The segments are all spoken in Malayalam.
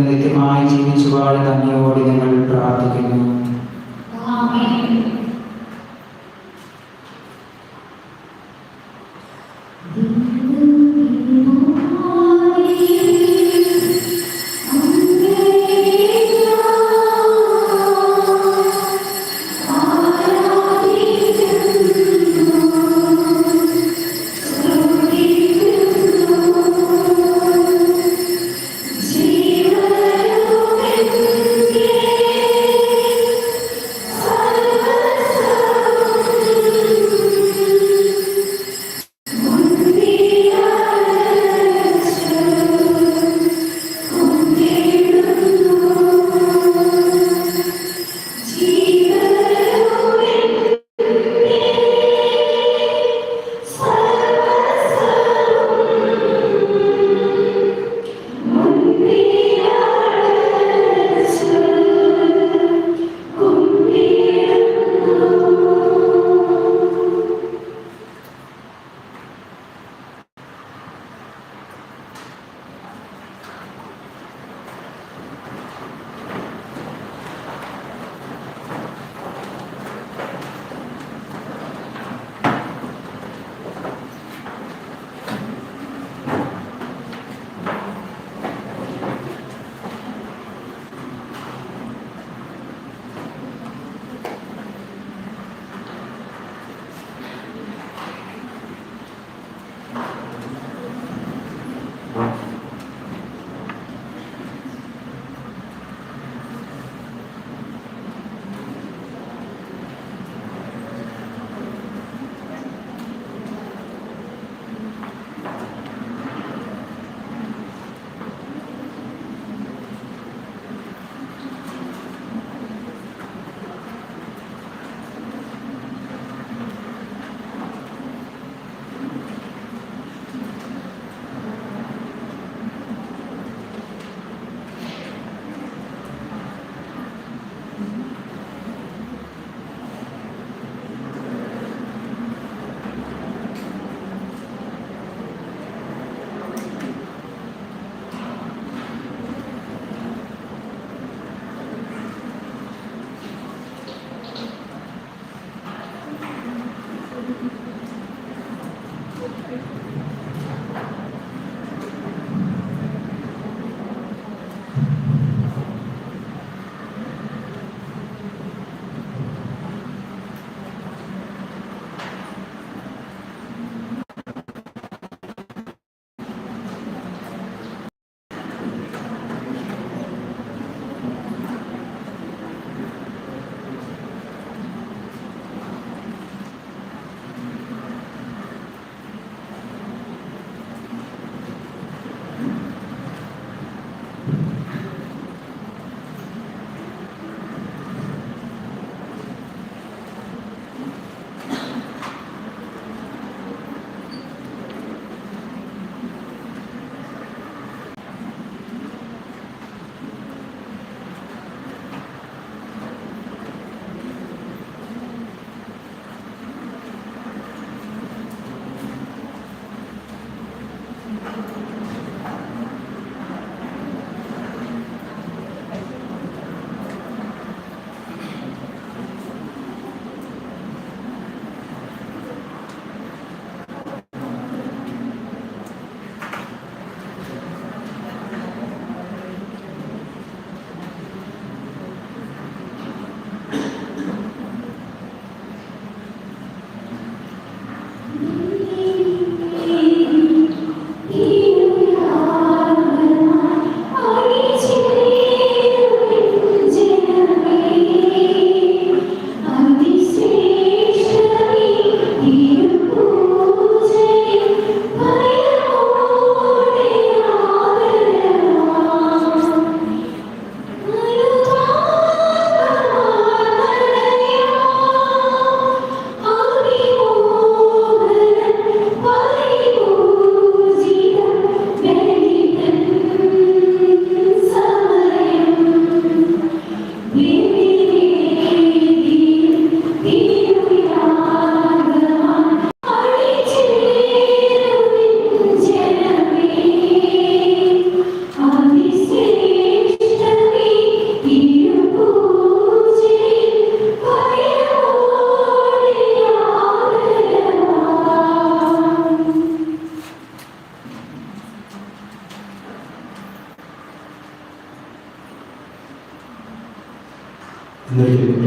നിത്യമായി ജീവിച്ചു വാഴുന്ന അങ്ങയോട് ഞങ്ങൾ പ്രാർത്ഥിക്കുന്നു.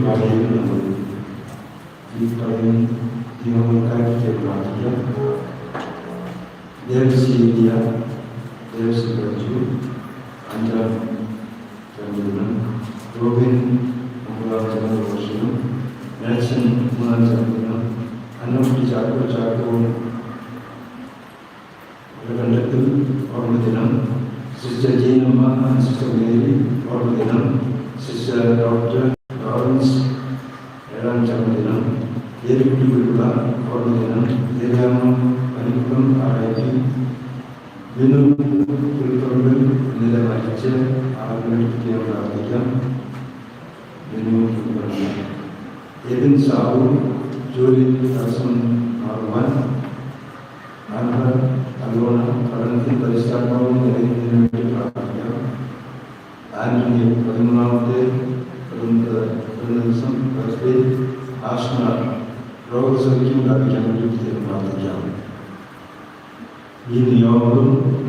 പാതയിൽ നമ്മൾ ഈ പറയുന്ന നിയമങ്ങൾക്കായിട്ട് പ്രാർത്ഥിക്കാം. ദേവസ്വ ഇന്ത്യ, ദേവസ്വ പ്രജു, അഞ്ചാം ചന്ദ്രനും, റോബിൻ മൂന്നാം ചന്ദ്രവർഷനും, നാച്ചൻ മൂന്നാം ചന്ദ്രനും, അന്നൂറ്റി ചാക്കവും കണ്ടെത്തിൽ ഓർമ്മദിനം, സിസ്റ്റർ ജീനമ്മ, സിസ്റ്റർ മേരി ഓർമ്മദിനം, സിസ്റ്റർ ഡോക്ടർ ലോറൻസ് ഏഴാം ചന്ദ്രദിനം, ഏരിക്കുട്ടികളുള്ള ഓർമ്മദിനം, ഏരിയാമ പനിക്കുളം ആരായി വിനു പുൽപ്പറമ്പിൽ ഇന്നലെ മരിച്ച് ആത്മഹത്യ പ്രാർത്ഥിക്കാം. വിനു പുൽപ്പറമ്പിൽ എബിൻ സാബു ജോലി തടസ്സം മാറുവാൻ അലോണ പഠനത്തിൽ പരിഷ്കരണവും നിലനിന്നതിനു വേണ്ടി പ്രാർത്ഥിക്കാം. ആന്റണി 13ാമത്തെ ദിവസം ബർത്ത്ഡേ ആഷ്മ രോഗസൗഖ്യം പ്രാപിക്കാൻ വേണ്ടി പ്രാർത്ഥിക്കാം. ഈ നിയോഗങ്ങളും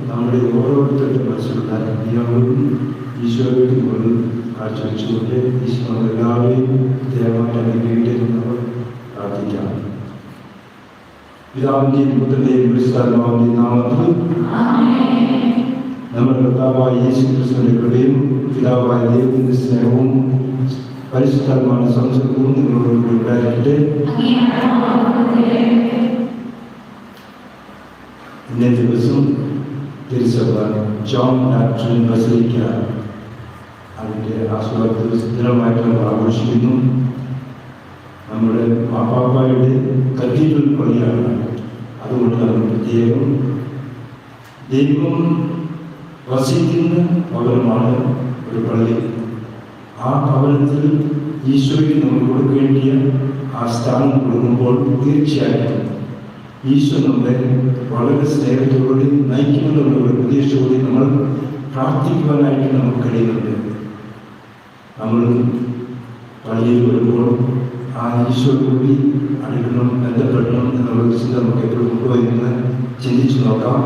നമ്മുടെ ഓരോരുത്തരുടെ മനസ്സിലുള്ള നിയോഗങ്ങളും ഈശോയുടെ മുകളിൽ കാഴ്ചവെച്ചുകൊണ്ട് ഈശോ എല്ലാവരെയും ദയവായിട്ട് അനുഗ്രഹിക്കട്ടെ നമ്മൾ പ്രാർത്ഥിക്കാം. പിതാവിന്റെയും പുത്രന്റെയും പരിശുദ്ധാത്മാവിന്റെയും നാമത്തിൽ നമ്മുടെ കർത്താവായ യേശുക്രിസ്തുവിന്റെ കൃപയും പിതാവായ ദൈവത്തിന്റെ സ്നേഹവും പരിശുദ്ധാത്മാവിന്റെ സംസർഗവും നിങ്ങളോട് ഉണ്ടായിരിക്കട്ടെ. ഇന്നത്തെ ദിവസം തിരുസഭ ജോൺ ഡാക്ടറിൻ ബസലിക്ക അതിൻ്റെ ആസ്വാദ ദിനമായിട്ട് നമ്മൾ ആഘോഷിക്കുന്നു. നമ്മുടെ മാപ്പാപ്പായുടെ കത്തീഡ്രൽ പള്ളിയാണ്. അതുകൊണ്ട് നമ്മൾ പ്രത്യേകം ദൈവം വസിക്കുന്ന ഭവനമാണ് ഒരു പള്ളി. ആ ഭവനത്തിൽ ഈശോയ്ക്ക് നമ്മൾ കൊടുക്കേണ്ടിയ ആ സ്ഥാനം കൊടുക്കുമ്പോൾ തീർച്ചയായിട്ടും ഈശോ നമ്മളെ വളരെ സ്നേഹത്തോടെ നയിക്കുമെന്നുള്ള ഒരു പ്രതീക്ഷയോടെ നമ്മൾ പ്രാർത്ഥിക്കുവാനായിട്ട് നമുക്ക് കഴിയുന്നുണ്ട്. നമ്മൾ പള്ളിയിൽ വരുമ്പോൾ ആ ഈശോയോടുകൂടി അടുക്കണം, ബന്ധപ്പെടണം എന്നുള്ള ചിന്ത നമുക്ക് എപ്പോഴും കൊണ്ടുവരുന്ന ചിന്തിച്ചു നോക്കാം.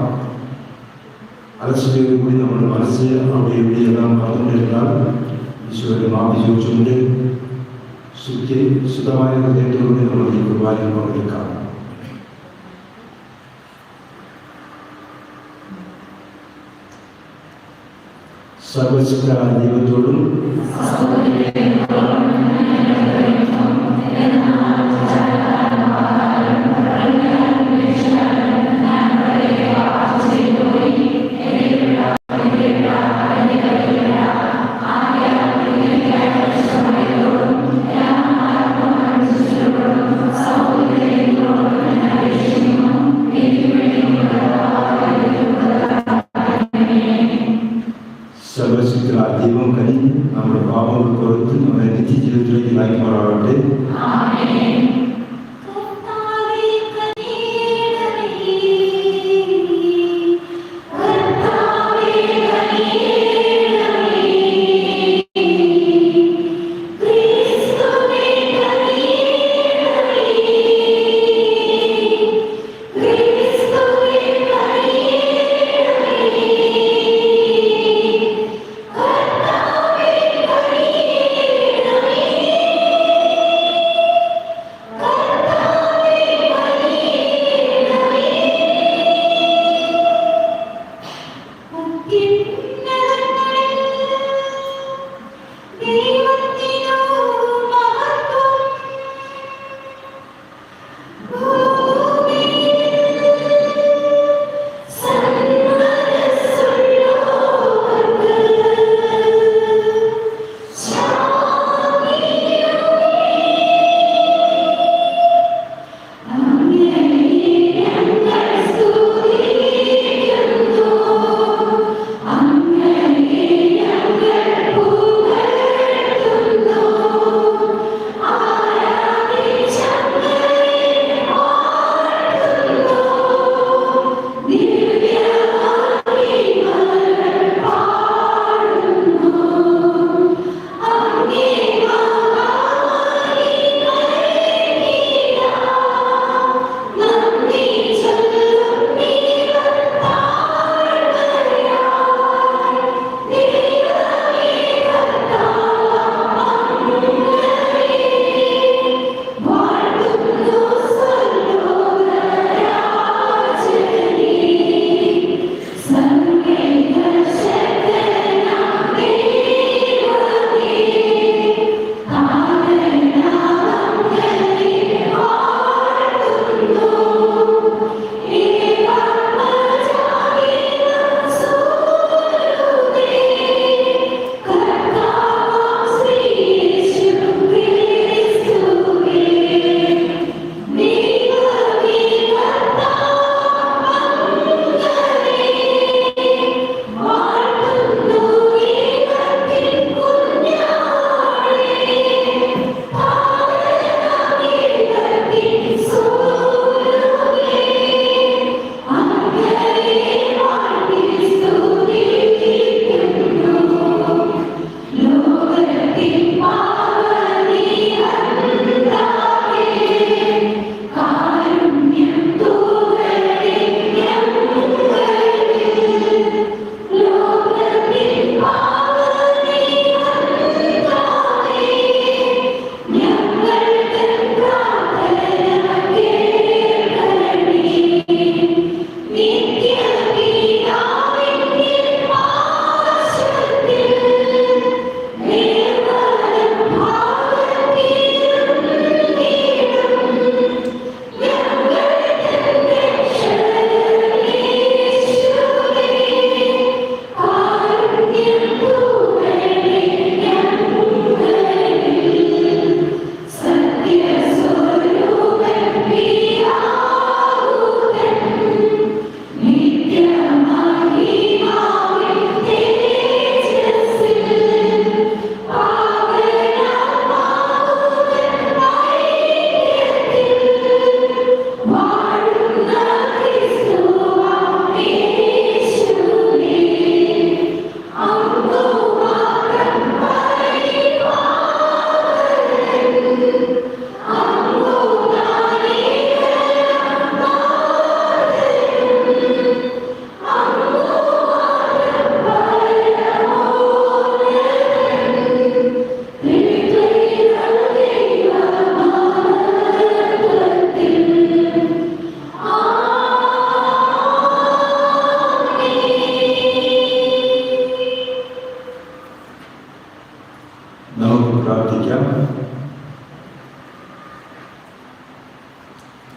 അലസതയോടുകൂടി നമ്മുടെ മനസ്സ് അവിടെ എവിടെയെല്ലാം പറഞ്ഞുകൊണ്ടിരുന്നാൽ ഈശോയുടെ മാപ്പി ചോദിച്ചുകൊണ്ട് ശുദ്ധമായ ഹൃദയത്തോടുകൂടി നമ്മൾ ഈ കുർബാനയിൽ പങ്കെടുക്കാം. സർവശക്തനായ ദൈവത്തോടും ദൈവം കഴിഞ്ഞ് നമ്മുടെ പാപങ്ങൾ പുറത്ത് നമ്മുടെ നിത്യജീവിതത്തിലേക്ക് നയിക്കുമാറാവട്ടെ.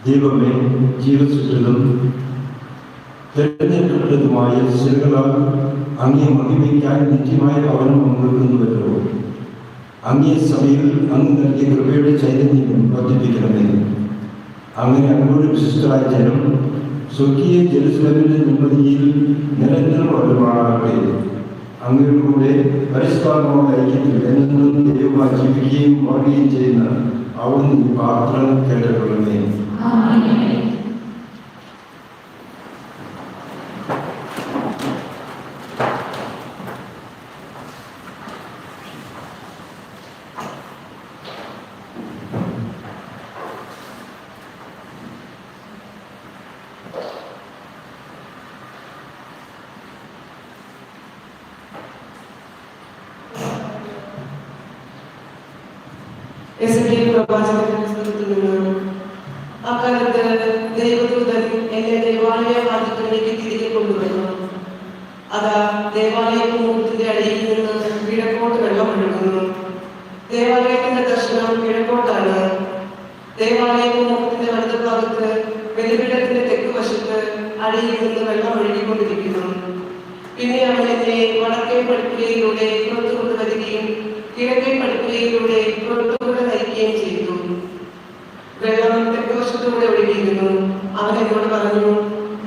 ദൈവമേ, ജീവസുറ്റതും തിരഞ്ഞെടുക്കപ്പെട്ടതുമായ ശിലകളാൽ അങ്ങേ മഹിമയ്ക്കായി നിത്യമായ ഭവനം പങ്കെടുക്കുന്നുവല്ലോ. അങ്ങേ സഭയിൽ അങ്ങ് നൽകിയ കൃപയുടെ ചൈതന്യം വർദ്ധിപ്പിക്കണമേ. അങ്ങനെ അങ്ങോട്ട് വിശിഷ്ടരായ ജനം സ്വർഗീയ ജെറുസലേമിന്റെ നിമ്മതിയിൽ നിരന്തരം വളരുമാറാകട്ടെ. അങ്ങയുടെ കൂടെ പരിഷ്കാരമായ ഐക്യത്തിൽ എന്നും ദൈവമായി ജീവിക്കുകയും മാറുകയും ചെയ്യുന്ന അവിടുന്ന് ഈ പ്രാർത്ഥന കേട്ടുകൊള്ളണമേ. പ്രവാചകന്റെ പുസ്തകത്തിൽ നിന്ന് അക്കാലത്ത് ദൈവദൂതൻ എന്നെ ദേവാലയ വാതിൽക്കലേക്ക് തിരികെ കൊണ്ടുവന്നു. അതാ ദേവാലയ മുഖത്തിന്റെ അടിയിൽ നിന്ന് കിഴക്കോട്ട് വെള്ളം ഒഴുകുന്നു. ദേവാലയത്തിന്റെ ദർശനം കിഴക്കോട്ടാണ്. ദേവാലയ മുഖത്തിന്റെ വലതു ഭാഗത്ത് ബലിപീഠത്തിന്റെ തെക്ക് വശത്ത് അടിയിൽ നിന്ന് വെള്ളം ഒഴുകിക്കൊണ്ടിരിക്കുന്നു. പിന്നെ അവൻ എന്നെ വടക്കേ പടിപ്പുരയിലൂടെ പുറത്തു കൊണ്ടുവരികയും കിഴക്കേ പടിപ്പുരയിലൂടെ പുറത്തുകൂടെ നയിക്കുകയും ചെയ്തു. വെള്ളം തെക്ക് വശത്തൂടെ ഒഴുകിയിരുന്നു. അവൻ എന്നോട് പറഞ്ഞു,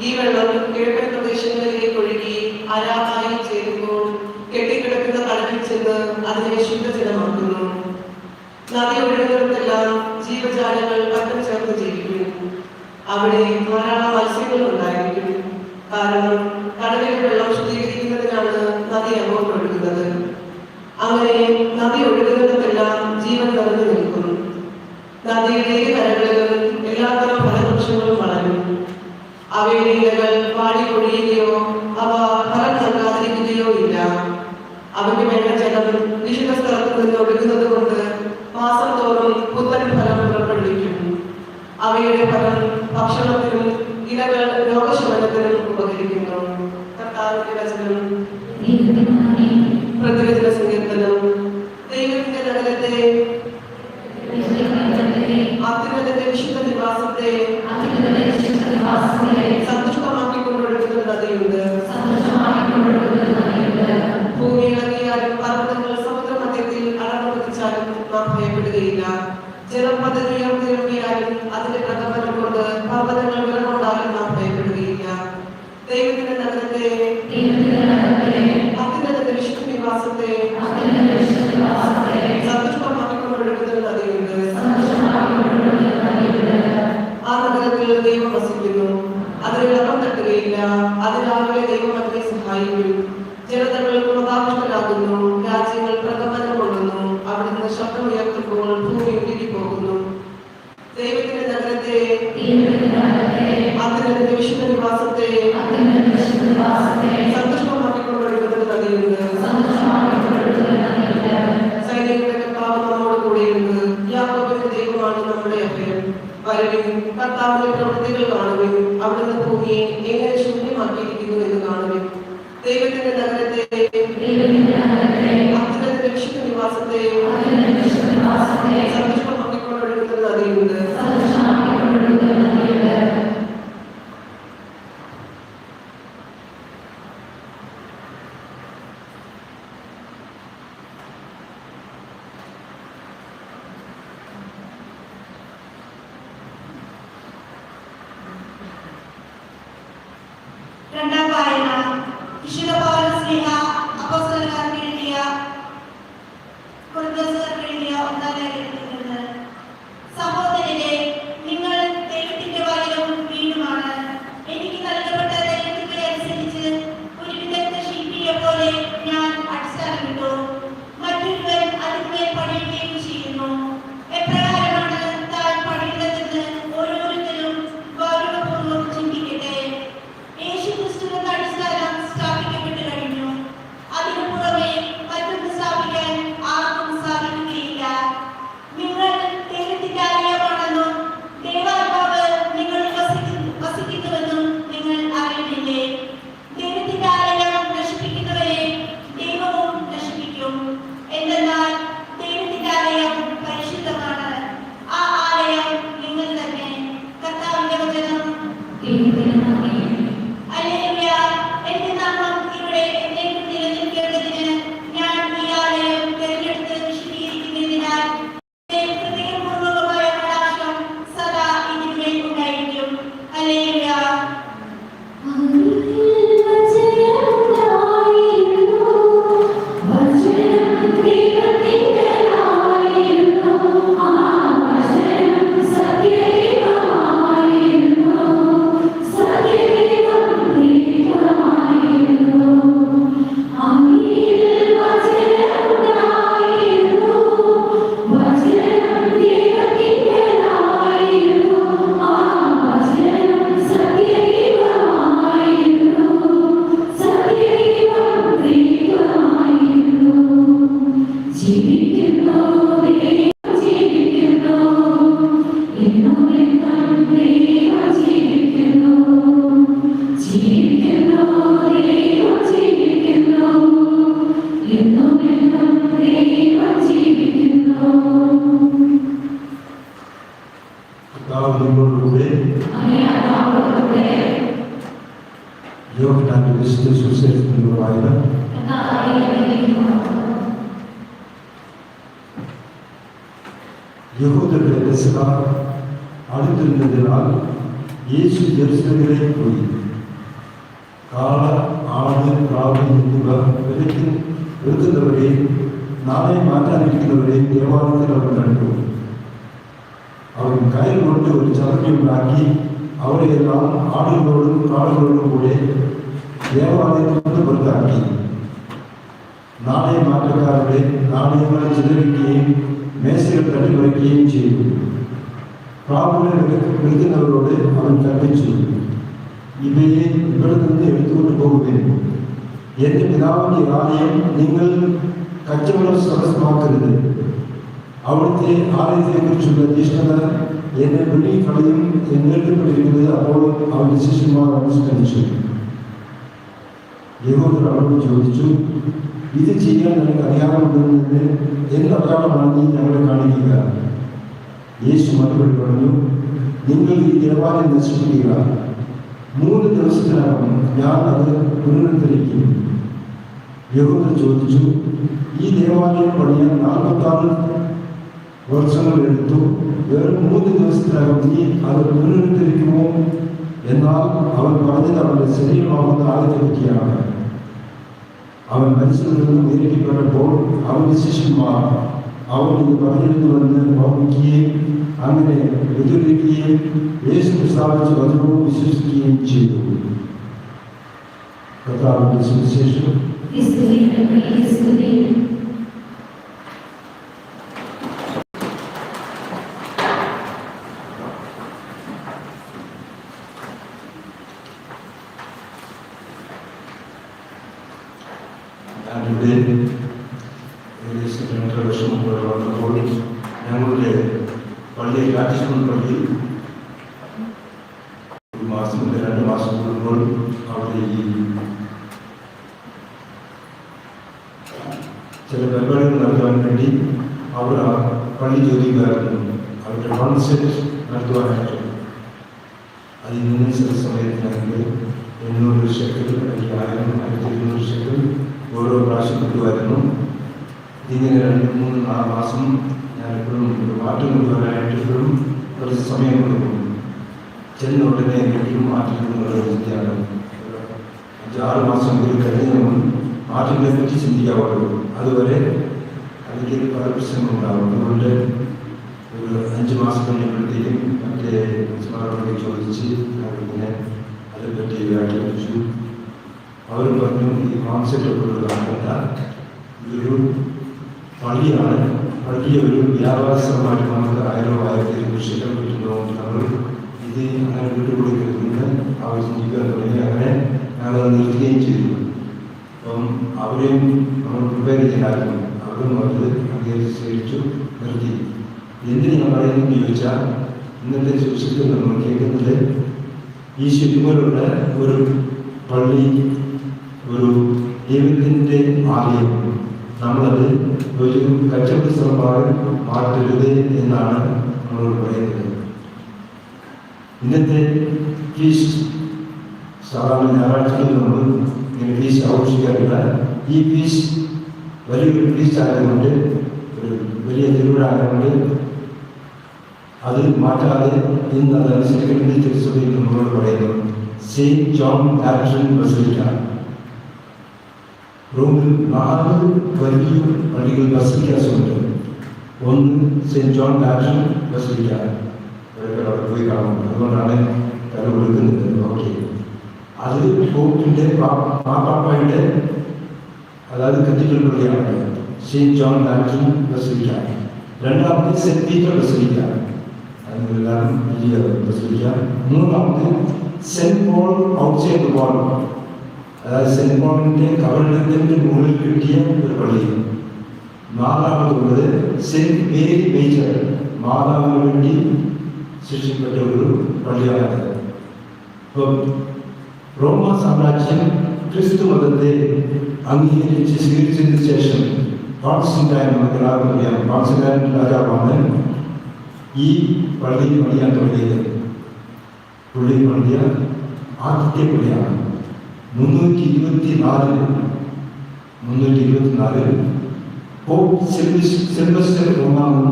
ഈ വെള്ളം കിഴക്കൻ പ്രദേശങ്ങളിലേക്ക് ഒഴുകി അരാമായി ചേരുമ്പോൾ കെട്ടിക്കിടക്കുന്ന കടലിൽ ചെന്ന് അതിനെ ശുദ്ധജലമാക്കുന്നു. നദി ഒഴുകുന്നിടത്തെല്ലാം ജീവജാലങ്ങൾ പറ്റം ചേർന്ന് ജീവിക്കും. അവിടെ ധാരാളം മത്സ്യങ്ങൾ ഉണ്ടായിരിക്കും. കാരണം കടലിൽ വെള്ളം ശുദ്ധീകരിക്കുന്നതിനാണ് നദി അങ്ങോട്ട് ഒഴുകുന്നത്. അങ്ങനെ നദി ഒഴുകുന്നിടത്തെല്ലാം ജീവൻ നിറഞ്ഞു നിൽക്കും. നദിയുടെ ഇരു കരകളിലും എല്ലാത്തരം ഫലവൃക്ഷങ്ങളും വളരും. അവയുടെ ഇലകൾ വാടി പൊഴിയുകയോ അവ ഫലം നൽകാതിരിക്കുകയോ ഇല്ല. അവയ്ക്ക് വേണ്ട ജലം വിശുദ്ധ സ്ഥലത്ത് നിന്ന് ഒഴുകുന്നത് കൊണ്ട് മാസം തോറും പുത്തൻ ഫലം പുറപ്പെടുവിക്കും. അവയുടെ ഫലം ഭക്ഷണത്തിനും ഇലകൾ രോഗശമനത്തിനും ഉപകരിക്കുന്നു. കർത്താവിന്റെ വചനം. പ്രതിവചന സങ്കീർത്തനം. ദൈവത്തിന്റെ നഗരത്തെ, അത്യുന്നതന്റെ വിശുദ്ധ നിവാസത്തെ സന്തുഷ്ടമാക്കിക്കൊണ്ടൊഴുകുന്ന നദിയുണ്ട്. ഭൂമി ഇളകിയാലും പർവ്വതങ്ങൾ സമുദ്ര മധ്യത്തിൽ അടർന്നുപതിച്ചാലും നാം ഭയപ്പെടുകയില്ല. ജലം പതിനുയർത്തിയാലും അതിന്റെ പ്രകമ്പനം കൊണ്ട് പർവ്വതങ്ങൾ വിറകൊണ്ടാലും നാം ഭയപ്പെടുകയില്ല. ദൈവത്തിന്റെ നഗരത്തെ, അത്യുന്നതന്റെ വിശുദ്ധ നിവാസത്തെ സന്തുഷ്ടമാക്കിക്കൊണ്ടൊഴുകുന്ന നദിയുണ്ട്. ആ നഗരത്തിൽ ദൈവം വസിക്കുന്നു. അതിന് വെള്ളം തട്ടുകയില്ല. അതിരാവിലെ ദൈവം അതിനെ സഹായിക്കും. ജനതകൾ ക്രോധാവിഷ്ടരാകുന്നു. രാജ്യങ്ങൾ പ്രകമ്പനം കൊള്ളുന്നു. അവിടുന്ന് ശബ്ദം ഉയർത്തുമ്പോൾ ഭൂമി ഉരുകി പോകുന്നു. ദൈവത്തിന്റെ നഗരത്തെ, അത്യുന്നതന്റെ വിശുദ്ധ നിവാസത്തെ സന്തുഷ്ടമാക്കിക്കൊണ്ടൊഴുകുന്ന നദിയുണ്ട്. സൈനികരുടെ കർത്താവ് നമ്മോട് കൂടെയുണ്ട്. യാക്കോബിന്റെ ദൈവമാണ് നമ്മുടെ അഭയം. വരുവിൻ, കർത്താവിന്റെ പ്രവൃത്തികൾ കാണുവിൻ. അവിടുന്ന് ഭൂമിയെ എങ്ങനെ ശൂന്യമാക്കിയിരിക്കുന്നു എന്ന് കാണുവിൻ. ദൈവത്തിന്റെ നഗരത്തെ, അത്യുന്നതന്റെ വിശുദ്ധ നിവാസത്തെ സന്തുഷ്ടമാക്കിക്കൊണ്ടൊഴുകുന്ന നദിയുണ്ട്. രണ്ടാം വായന. വിശുദ്ധ പൗലോസ്ലീഹ അപ്പോസ്തലന്മാർക്ക് എഴുതിയ കൊരിന്ത്യർക്ക് എഴുതിയ ഒന്നാം ലേഖനത്തിൽ നിന്ന്. ഹല്ലേലൂയ. എന്റെ നാമം ഇവിടെ എന്നേക്കും നിലനിൽക്കേണ്ടതിന് ഞാൻ ഈ ആലയം തിരഞ്ഞെടുത്ത് വിശദീകരിക്കുന്നതിനാൽ ഹൃദയപൂർവകമായ കടാക്ഷം സദാ ഇതിന്മേൽ ഉണ്ടായിരിക്കും. ഹല്ലേലൂയ. നിങ്ങളോടുകൂടെ യോഹന്നാന്റെ വിശുദ്ധ സുവിശേഷത്തിൽ നിന്നുള്ള വായന. യഹൂദരുടെ പെസഹ അടുത്തിരുന്നതിനാൽ യേശു ജെറുസലേമിലേക്ക് പോയി. കാള, ആട്, പ്രാവ് എന്നിവ വെറുക്കുന്നവരെയും നാളെ മാറ്റാനിരിക്കുന്നവരെയും ദേവാലയത്തിൽ അവർ കണ്ടു. അവൻ കയർ കൊണ്ട് ഒരു ചതഞ്ഞുണ്ടാക്കി അവരെയെല്ലാം ആടുകളോടും കാടുകളോടും കൂടെ ദേവാലയത്തിൽ നിന്ന് പുറത്താക്കി. നാളെ മാറ്റക്കാരുടെ നാണയങ്ങളെ ചിതറിക്കുകയും മേശകൾ തട്ടിമറിക്കുകയും ചെയ്തു. പ്രാവുകളെ വിളിക്കുന്നവരോട് അവൻ കൽപ്പിച്ചു, ഇവയെ ഇവിടെ നിന്ന് എടുത്തുകൊണ്ട് പോകുകയും എന്റെ പിതാവിന്റെ ആലയം നിങ്ങൾ കച്ചവടം സദസ്യമാക്കരുത്. അവിടുത്തെ ആലയത്തെക്കുറിച്ചുള്ള തീഷ്ണത എന്നെ വെളിക്കളയും എന്നെഴുതപ്പെട്ടിരിക്കുന്നത് അപ്പോൾ അവന്റെ ശിഷ്യന്മാർ അനുസ്മരിച്ചു. യഹൂദർ അവരോട് ചോദിച്ചു, ഇത് ചെയ്യാൻ ഞങ്ങൾക്ക് അറിയാവുന്നതിന് എന്തടയാളമാണ് നീ ഞങ്ങളെ കാണിക്കുക? യേശു മറുപടി പറഞ്ഞു, നിങ്ങൾ ഈ ദേവാലയം നശിപ്പിക്കുക, 3 ദിവസത്തിനകം ഞാൻ അത് പുനരുദ്ധരിക്കും. യഹൂദർ ചോദിച്ചു, ഈ ദേവാലയം പണിയാൻ 46 വർഷങ്ങൾ എടുത്തു, വെറും 3 ദിവസത്തിനകം നീ അത് പുനരുദ്ധരിക്കുമോ? എന്നാൽ അവൻ പറഞ്ഞത് അവന്റെ ശരീരമാകുന്ന ആളത്തെ പറ്റിയാണ്. അവൻ മരിച്ചതിൽ നിന്ന് ഉയർത്തിപ്പെട്ടപ്പോൾ അവന്റെ ശിഷ്യന്മാർ അവൻ ഇത് പറഞ്ഞിരുന്നുവെന്ന് ഓർമ്മിക്കുകയും അങ്ങനെ എതിർക്കുകയും യേശു സ്ഥാപിച്ച വചനവും വിശ്വസിക്കുകയും ചെയ്തു. കർത്താവിന്റെ സുവിശേഷം. ഞാനിവിടെ ഏകദേശം 2.5 വർഷം മുമ്പ് വന്നപ്പോൾ ഞങ്ങളുടെ പള്ളിയിൽ രാജേശ്വരം പള്ളിയിൽ 1 മാസം 2 മാസം കൂടുമ്പോൾ അവിടെ ഈ ചില പരിപാടികൾ നടത്തുവാൻ വേണ്ടി അവർ ആ പള്ളി ജോലിക്കായിരുന്നു. അവരുടെ കോൺസെപ്റ്റ് നടത്തുവാനായിട്ട് അതിൽ നിന്ന് ചില സമയത്ത് ഞങ്ങൾക്ക് 800 ഷെക്കൽ, 1000, 1200 ഷെക്കൽ ഓരോ പ്രാവശ്യം കിട്ടുമായിരുന്നു. ഇങ്ങനെ 2-3-4 മാസം ഞാനെപ്പോഴും മാറ്റം കൊണ്ടുവരാനായിട്ട് എപ്പോഴും കുറച്ച് സമയം കൊടുക്കും. ചെന്ന ഉടനെ എങ്കിലും മാറ്റം കൊണ്ടുവരുന്ന ചിന്തയാണ്. 5-6 മാസം കൂടി കഴിഞ്ഞ് നമ്മൾ മാറ്റങ്ങളെ പറ്റി ചിന്തിക്കാവുള്ളൂ. അതുവരെ അതിലേക്ക് പല പ്രശ്നങ്ങളുണ്ടാവും. അതുകൊണ്ട് ഒരു 5 മാസം കഴിഞ്ഞപ്പോഴത്തേക്കും മറ്റേ സ്മാരോടൊക്കെ ചോദിച്ച് അവരിങ്ങനെ അതേപ്പറ്റി വ്യാഖ്യാനിച്ചു. അവർ പറഞ്ഞു, ഈ കോൺസെപ്റ്റ് ഒക്കെ കാണണ്ട, ഇതൊരു പള്ളിയാണ്, പള്ളിയെ ഒരു വ്യാപാരമായിട്ട് നമുക്ക് 1000-1200 ഷെക്കൽ കിട്ടുന്നതുകൊണ്ട് നമ്മൾ ഇത് അങ്ങനെ വിട്ടുകൊടുക്കരുതെന്ന് അവർ ചിന്തിക്കാൻ തുടങ്ങി. അങ്ങനെ ഞങ്ങൾ നിർത്തുകയും ചെയ്തു. അപ്പം അവരെയും നമ്മൾ പ്രിപ്പയർ ചെയ്യാനായിരുന്നു. അവരും അത് അംഗീകരിച്ചു നിർത്തി. എന്തിന് ഞാൻ പറയുന്നതെന്ന് ചോദിച്ചാൽ, ഇന്നത്തെ സുവിശേഷത്തിൽ നമ്മൾ കേൾക്കുന്നത് ഈ ശുദ്ധിമലുള്ള ഒരു പള്ളി, ഒരു ദൈവത്തിൻ്റെ ആലയം, നമ്മളത് ഒരു കച്ചവട സ്ഥലമായി മാറ്റരുത് എന്നാണ് നമ്മളോട് പറയുന്നത്. ഇന്നത്തെ ഫീസ്റ്റ് സാധാരണ ഞായറാഴ്ചകളിൽ നമ്മൾ ഇങ്ങനെ ഫീസ്റ്റ് ആഘോഷിക്കാറില്ല. ഈ ഫീസ്റ്റ് വലിയൊരു ഫീസ്റ്റ് ആയതുകൊണ്ട്, ഒരു വലിയ തിരുവിഴ ആയതുകൊണ്ട് അത് മാറ്റാതെ ഇന്ന് അതനുസരിക്കുന്ന തിരുസഭയിൽ നമ്മളോട് പറയുന്നു സെയിന്റ് ജോൺ കാത്തഡ്രൽ ബസിലിക്ക. റോമിൽ 4 വലിയ പള്ളികൾ ബസിലിക്കാസ് ഉണ്ട്. ഒന്ന് സെയിന്റ് ജോൺ കാത്തഡ്രൽ ബസിലിക്ക, അവിടെ പോയി കാണും. അതുകൊണ്ടാണ് തല കൊടുക്കുന്നത്. ഓക്കെ, അത് പോപ്പിൻ്റെ മാപ്പാപ്പയുടെ, അതായത് കത്തീഡ്രൽ പള്ളിയാണ് സെയിന്റ് ജോൺ കാത്തഡ്രൽ ബസിലിക്ക. രണ്ടാമത് സെന്റ് പീറ്റർ ബസിലിക്ക, അതിനെല്ലാം വലിയ ബസിലിക്ക. മൂന്നാമത് Saint Paul outside the wall, അതായത് സെന്റ് പോളിന്റെ കബറിടത്തിന്റെ മുകളിൽ കിട്ടിയ ഒരു പള്ളി. നാലാമതുള്ളത് സെന്റ് മേരി മേജർ, മാതാവിന് വേണ്ടി സൃഷ്ടിക്കപ്പെട്ട ഒരു പള്ളിയാണ്. ഇപ്പം റോമ സാമ്രാജ്യം ക്രിസ്തു മതത്തെ അംഗീകരിച്ച് സ്വീകരിച്ചതിന് ശേഷം കോൺസ്റ്റന്റൈൻ, നമുക്ക് എല്ലാവർക്കും അറിയാം, കോൺസ്റ്റന്റൈൻ രാജാവാണ് ഈ പള്ളി പണിയാൻ തുടങ്ങിയത്. പുള്ളി പണിയ ആദ്യത്തെ പള്ളിയാണ്. 324 പോപ്പ് സിൽവസ്റ്റർ മൂന്നാമൻ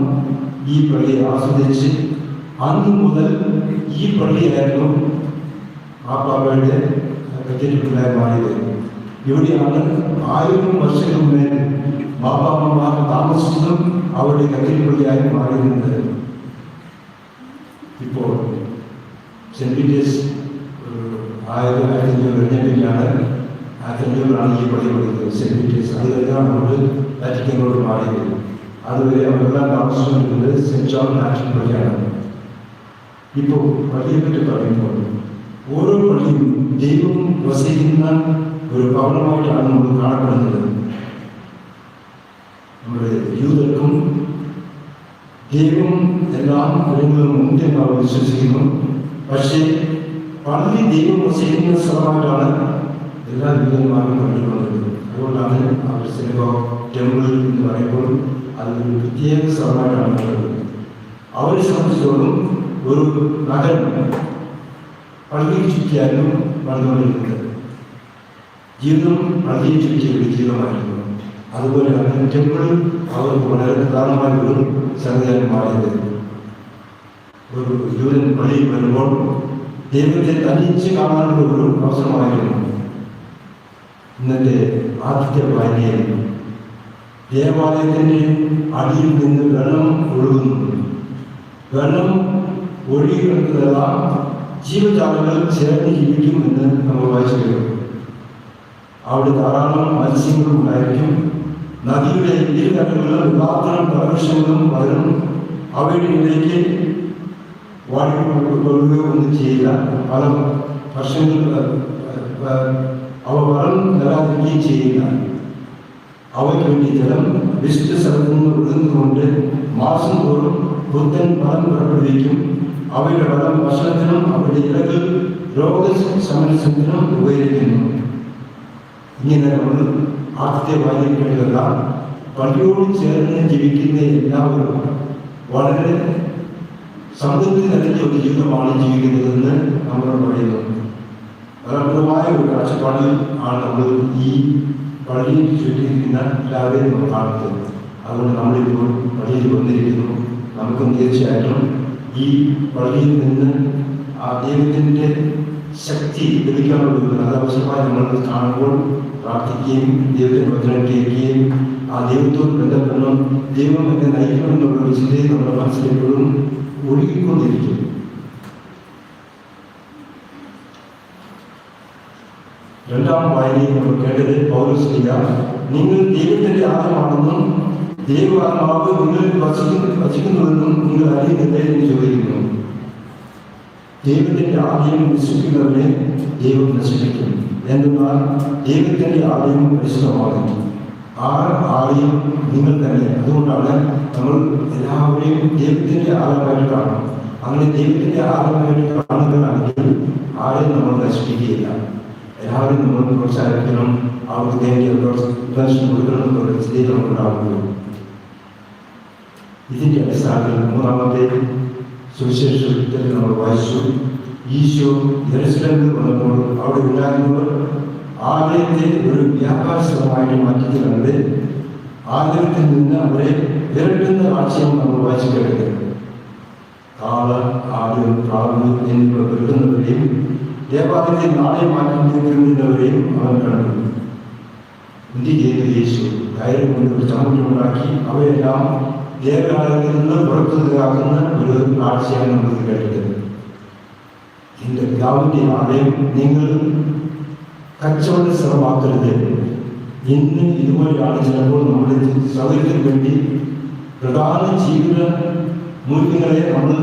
ഈ പള്ളിയെ ആസ്വദിച്ച് അന്ന് മുതൽ ഈ പള്ളിയായിരുന്നു മാപ്പാപ്പയുടെ കത്തീഡ്രലായി മാറിയത്. ഇവിടെയാണ് 1000 വർഷങ്ങൾക്ക് മുന്നേ മാപ്പാപ്പന്മാർ താമസിച്ചതും അവരുടെ കത്തീഡ്രലായി മാറിയിരുന്നത്. ഇപ്പോൾ സെന്റ് പീറ്റേഴ്സ് 1500 ഈ പള്ളി കൊടുത്തത്. സെന്റ് പീറ്റേഴ്സ് അത് കഴിഞ്ഞാണ് നമ്മൾ വാറ്റിക്കനോട് മാറിയത്. അതുവരെ അവരെല്ലാം താമസിച്ചുകൊണ്ടിരുന്നത് സെന്റ് ജോൺ കാത്തഡ്രൽ പള്ളിയാണ്. ഇപ്പോൾ പള്ളിയെപ്പറ്റി പറയുമ്പോൾ ഓരോ പള്ളിയും ദൈവം വസിക്കുന്ന ഒരു ഭവനമായിട്ടാണ് നമ്മൾ കാണപ്പെടുന്നത്. നമ്മുടെ യൂതർക്കും ദൈവം എല്ലാ കാര്യങ്ങളും ഉണ്ടെന്ന് അവർ വിശ്വസിക്കുന്നു. പക്ഷേ പള്ളി ദൈവം വസിക്കുന്ന സ്ഥലമായിട്ടാണ് എല്ലാ യൂതന്മാരും കണ്ടുകൊണ്ടത്. അതുകൊണ്ടാണ് അവർ സിനഗോഗ്, ടെമ്പിൾ എന്ന് പറയുമ്പോൾ അതൊരു പ്രത്യേക സ്ഥലമായിട്ടാണ് കണ്ടത്. അവരെ സംബന്ധിച്ചോളം ഒരു നഗരം പള്ളിയെ ചുറ്റിയായിരുന്നു നടന്നുകൊണ്ടിരുന്നത്. ജീവിതം പള്ളിയെ ചുറ്റിയ ഒരു ജീവിതമായിരുന്നു. അതുപോലെയാണ് ടെമ്പിൾ അവർക്ക് വളരെ പ്രധാനമായ ഒരു സംഗതിയായി മാറിയത്. ഒരു യൂതൻ പള്ളിയിൽ വരുമ്പോൾ ദൈവത്തെ തനിച്ച് കാണാനുള്ള ഒരു അവസരമായിരുന്നു. ഇന്നത്തെ ആദ്യത്തെ വായനയിൽ ദേവാലയത്തിൻ്റെ അടിയിൽ നിന്ന് വെള്ളം ഒഴുകുന്നു. വെള്ളം ഒഴുകിക്കിടക്കുന്നതെല്ലാം ജീവജാലങ്ങൾ ചേർന്ന് ജീവിക്കുമെന്ന് നമ്മൾ വായിച്ചു കേൾക്കും. അവിടെ ധാരാളം മത്സ്യങ്ങളും ഉണ്ടായിരിക്കും. നദിയുടെ ഇരുകരകളിലും എല്ലാത്തരം ഫലവൃക്ഷങ്ങളും വളരും. അവയുടെ ഇടയ്ക്ക് വാടിക്കൊള്ളുകയോ ഒന്നും ചെയ്യില്ല. പല വർഷങ്ങൾ അവ വളം തരാതിരിക്കുകയും ചെയ്യില്ല. അവയ്ക്ക് വേണ്ടി ജലം വിശുദ്ധ സ്ഥലത്ത് നിന്ന് ഒഴുകുന്നതുകൊണ്ട് മാസം തോറും പുത്തൻ ഫലം പുറപ്പെടുവിക്കും. അവയുടെ ഫലം ഭക്ഷണത്തിനും അവരുടെ ഇലകൾ രോഗശമനത്തിനും ഉപകരിക്കുന്നു. ഇങ്ങനെ നമ്മൾ ആദ്യത്തെ വായിക്കേണ്ടതല്ല. പള്ളിയോട് ചേർന്ന് ജീവിക്കുന്ന എല്ലാവരും വളരെ സമൃദ്ധി നിറഞ്ഞ ഒരു ജീവിതമാണ് ജീവിക്കുന്നതെന്ന് നമ്മൾ പറയുന്നു. ഫലപ്രദമായ ഒരു കാഴ്ചപ്പാടിൽ ആണ് നമ്മൾ ഈ പള്ളിയിൽ ചുറ്റിയിരിക്കുന്ന എല്ലാവരെയും നമ്മൾ കാണുന്നത്. അതുകൊണ്ട് നമ്മളിപ്പോൾ പള്ളിയിൽ വന്നിരിക്കുന്നു. നമുക്കും തീർച്ചയായിട്ടും ഈ പള്ളിയിൽ നിന്ന് ആ ദൈവത്തിൻ്റെ ശക്തി ലഭിക്കാനുള്ള അതാവശ്യമായി നമ്മൾ കാണുമ്പോൾ പ്രാർത്ഥിക്കുകയും ദൈവത്തിന് വചനം കേൾക്കുകയും ആ ദൈവത്തോട് ബന്ധപ്പെടണം, ദൈവം എന്നെ നയിക്കണം എന്നുള്ള ഒരു ചിന്തയും നമ്മുടെ മനസ്സിലെപ്പോഴും ഒഴുകിക്കൊണ്ടിരിക്കും. രണ്ടാം വായനയിൽ നമ്മൾ കേട്ടത് പൗലോസ് ശ്ലീഹ, നിങ്ങൾ ദൈവത്തിന്റെ ആലയമാണെന്നും ദൈവാത്മാവ് നിങ്ങളിൽ വസിക്കുന്നുവെന്നും നിങ്ങൾ അറിയുന്നില്ലേ എന്ന് ചോദിക്കുന്നു. ദൈവത്തിന്റെ ആലയം വിശ്വസിക്കുന്നവരെ ദൈവം നശിപ്പിക്കും. എന്നാൽ ദൈവത്തിന്റെ ആലയം പരിശുദ്ധമാകുന്നു. ആ ആലയം നിങ്ങൾ തന്നെ. അതുകൊണ്ടാണ് നമ്മൾ എല്ലാവരെയും ദൈവത്തിന്റെ ആലയമായിട്ട് കാണും. അങ്ങനെ ദൈവത്തിന്റെ ആലയമായിട്ട് കാണുകയാണെങ്കിൽ ആരെയും നമ്മൾ നശിപ്പിക്കുകയില്ല. എല്ലാവരും നമ്മൾ പ്രോത്സാഹിപ്പിക്കണം, അവർക്ക് ദൈവം കൊടുക്കണം എന്നുള്ള സ്ഥിതി നമുക്കുണ്ടാകുന്നു. ഇതിന്റെ അടിസ്ഥാനത്തിൽ മൂന്നാമത്തെ സുവിശേഷത്തിൽ നമ്മൾ വായിച്ചു, ഈശോ യെരുശലേമിൽ വന്നപ്പോൾ അവിടെ ഉണ്ടായിരുന്നവർ ആലയത്തെ ഒരു വ്യാപാര സ്ഥലമായിട്ട് മാറ്റി കണ്ട് ആലയത്തിൽ നിന്ന് അവരെ വിരട്ടുന്ന കാഴ്ചയാണ് നമ്മൾ വായിച്ചു കേട്ടത്. കാള, ആട്, പ്രാവ് എന്നിവ വിൽക്കുന്നവരെയും ദേവാലയത്തെ നാളെ മാറ്റിവെക്കുന്നവരെയും അവൻ കണ്ടു. എന്ത് ചെയ്തു യേശു? കയറി കൊണ്ട് ഒരു ചമ്മട്ടുണ്ടാക്കി അവയെല്ലാം ദേവാലയത്തിൽ നിന്ന് പുറത്തുനിന്നാക്കുന്ന ഒരു കാഴ്ചയാണ് നമ്മൾ കേട്ടത്. എൻ്റെ പിതാവിൻ്റെ ആലയം നിങ്ങൾ കച്ചവട സ്ഥലമാക്കരുത്. ഇന്ന് ഇതുപോലെയാണ് ചിലപ്പോൾ നമ്മുടെ സൗകര്യത്തിന് വേണ്ടി പ്രധാന ജീവിത മൂല്യങ്ങളെ നമ്മൾ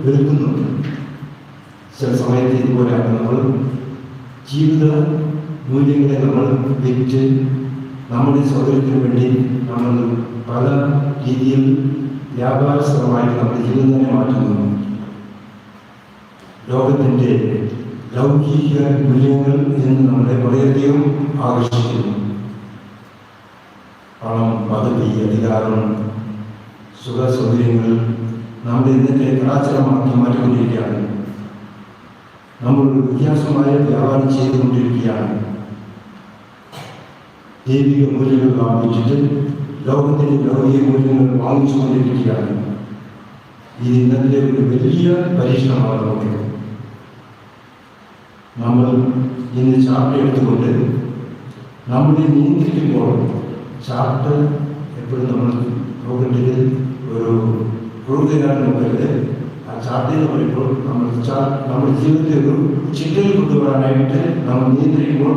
വെറുക്കുന്നുണ്ട്. ചില സമയത്ത് ഇതുപോലെയാണ് നമ്മൾ ജീവിത മൂല്യങ്ങളെ നമ്മൾ വിറ്റ് നമ്മുടെ സൗകര്യത്തിന് വേണ്ടി നമ്മൾ പല രീതിയിൽ വ്യാപാര സ്ഥലമായിട്ട് നമ്മുടെ ജീവിതം തന്നെ മാറ്റുന്നു. ലോകത്തിൻ്റെ ലൗകിക മൂല്യങ്ങൾ എന്ന് നമ്മളെ വളരെയധികം ആകർഷിക്കുന്നു. പണം, പദവി, അധികാരം, സുഖ സൗകര്യങ്ങൾ നമ്മുടെ ഇന്നത്തെ കലാചാരമാക്കി മാറ്റിക്കൊണ്ടിരിക്കുകയാണ്. നമ്മൾ വ്യത്യാസമായ വ്യാപാരം ചെയ്തുകൊണ്ടിരിക്കുകയാണ്. ദൈവിക മൂല്യങ്ങൾ വാങ്ങിച്ചിട്ട് ലോകത്തിൻ്റെ ലൗകിക മൂല്യങ്ങൾ വാങ്ങിച്ചുകൊണ്ടിരിക്കുകയാണ്. ഇത് ഇന്നത്തെ ഒരു വലിയ പരീക്ഷണമാണ് നമുക്ക്. നമ്മൾ ഇന്ന് ചാർട്ട് എടുത്തുകൊണ്ട് നമ്മളെ നിയന്ത്രിക്കുമ്പോൾ ചാർട്ട് എപ്പോഴും നമ്മൾ നോക്കേണ്ടത് ഒരു ക്രൂരതയാണ് നോക്കരുത്. ആ ചാർട്ട് എന്ന് പറയുമ്പോൾ നമ്മുടെ ജീവിതത്തെ ഒരു ചിട്ടയിൽ കൊണ്ടുവരാനായിട്ട് നമ്മൾ നിയന്ത്രിക്കുമ്പോൾ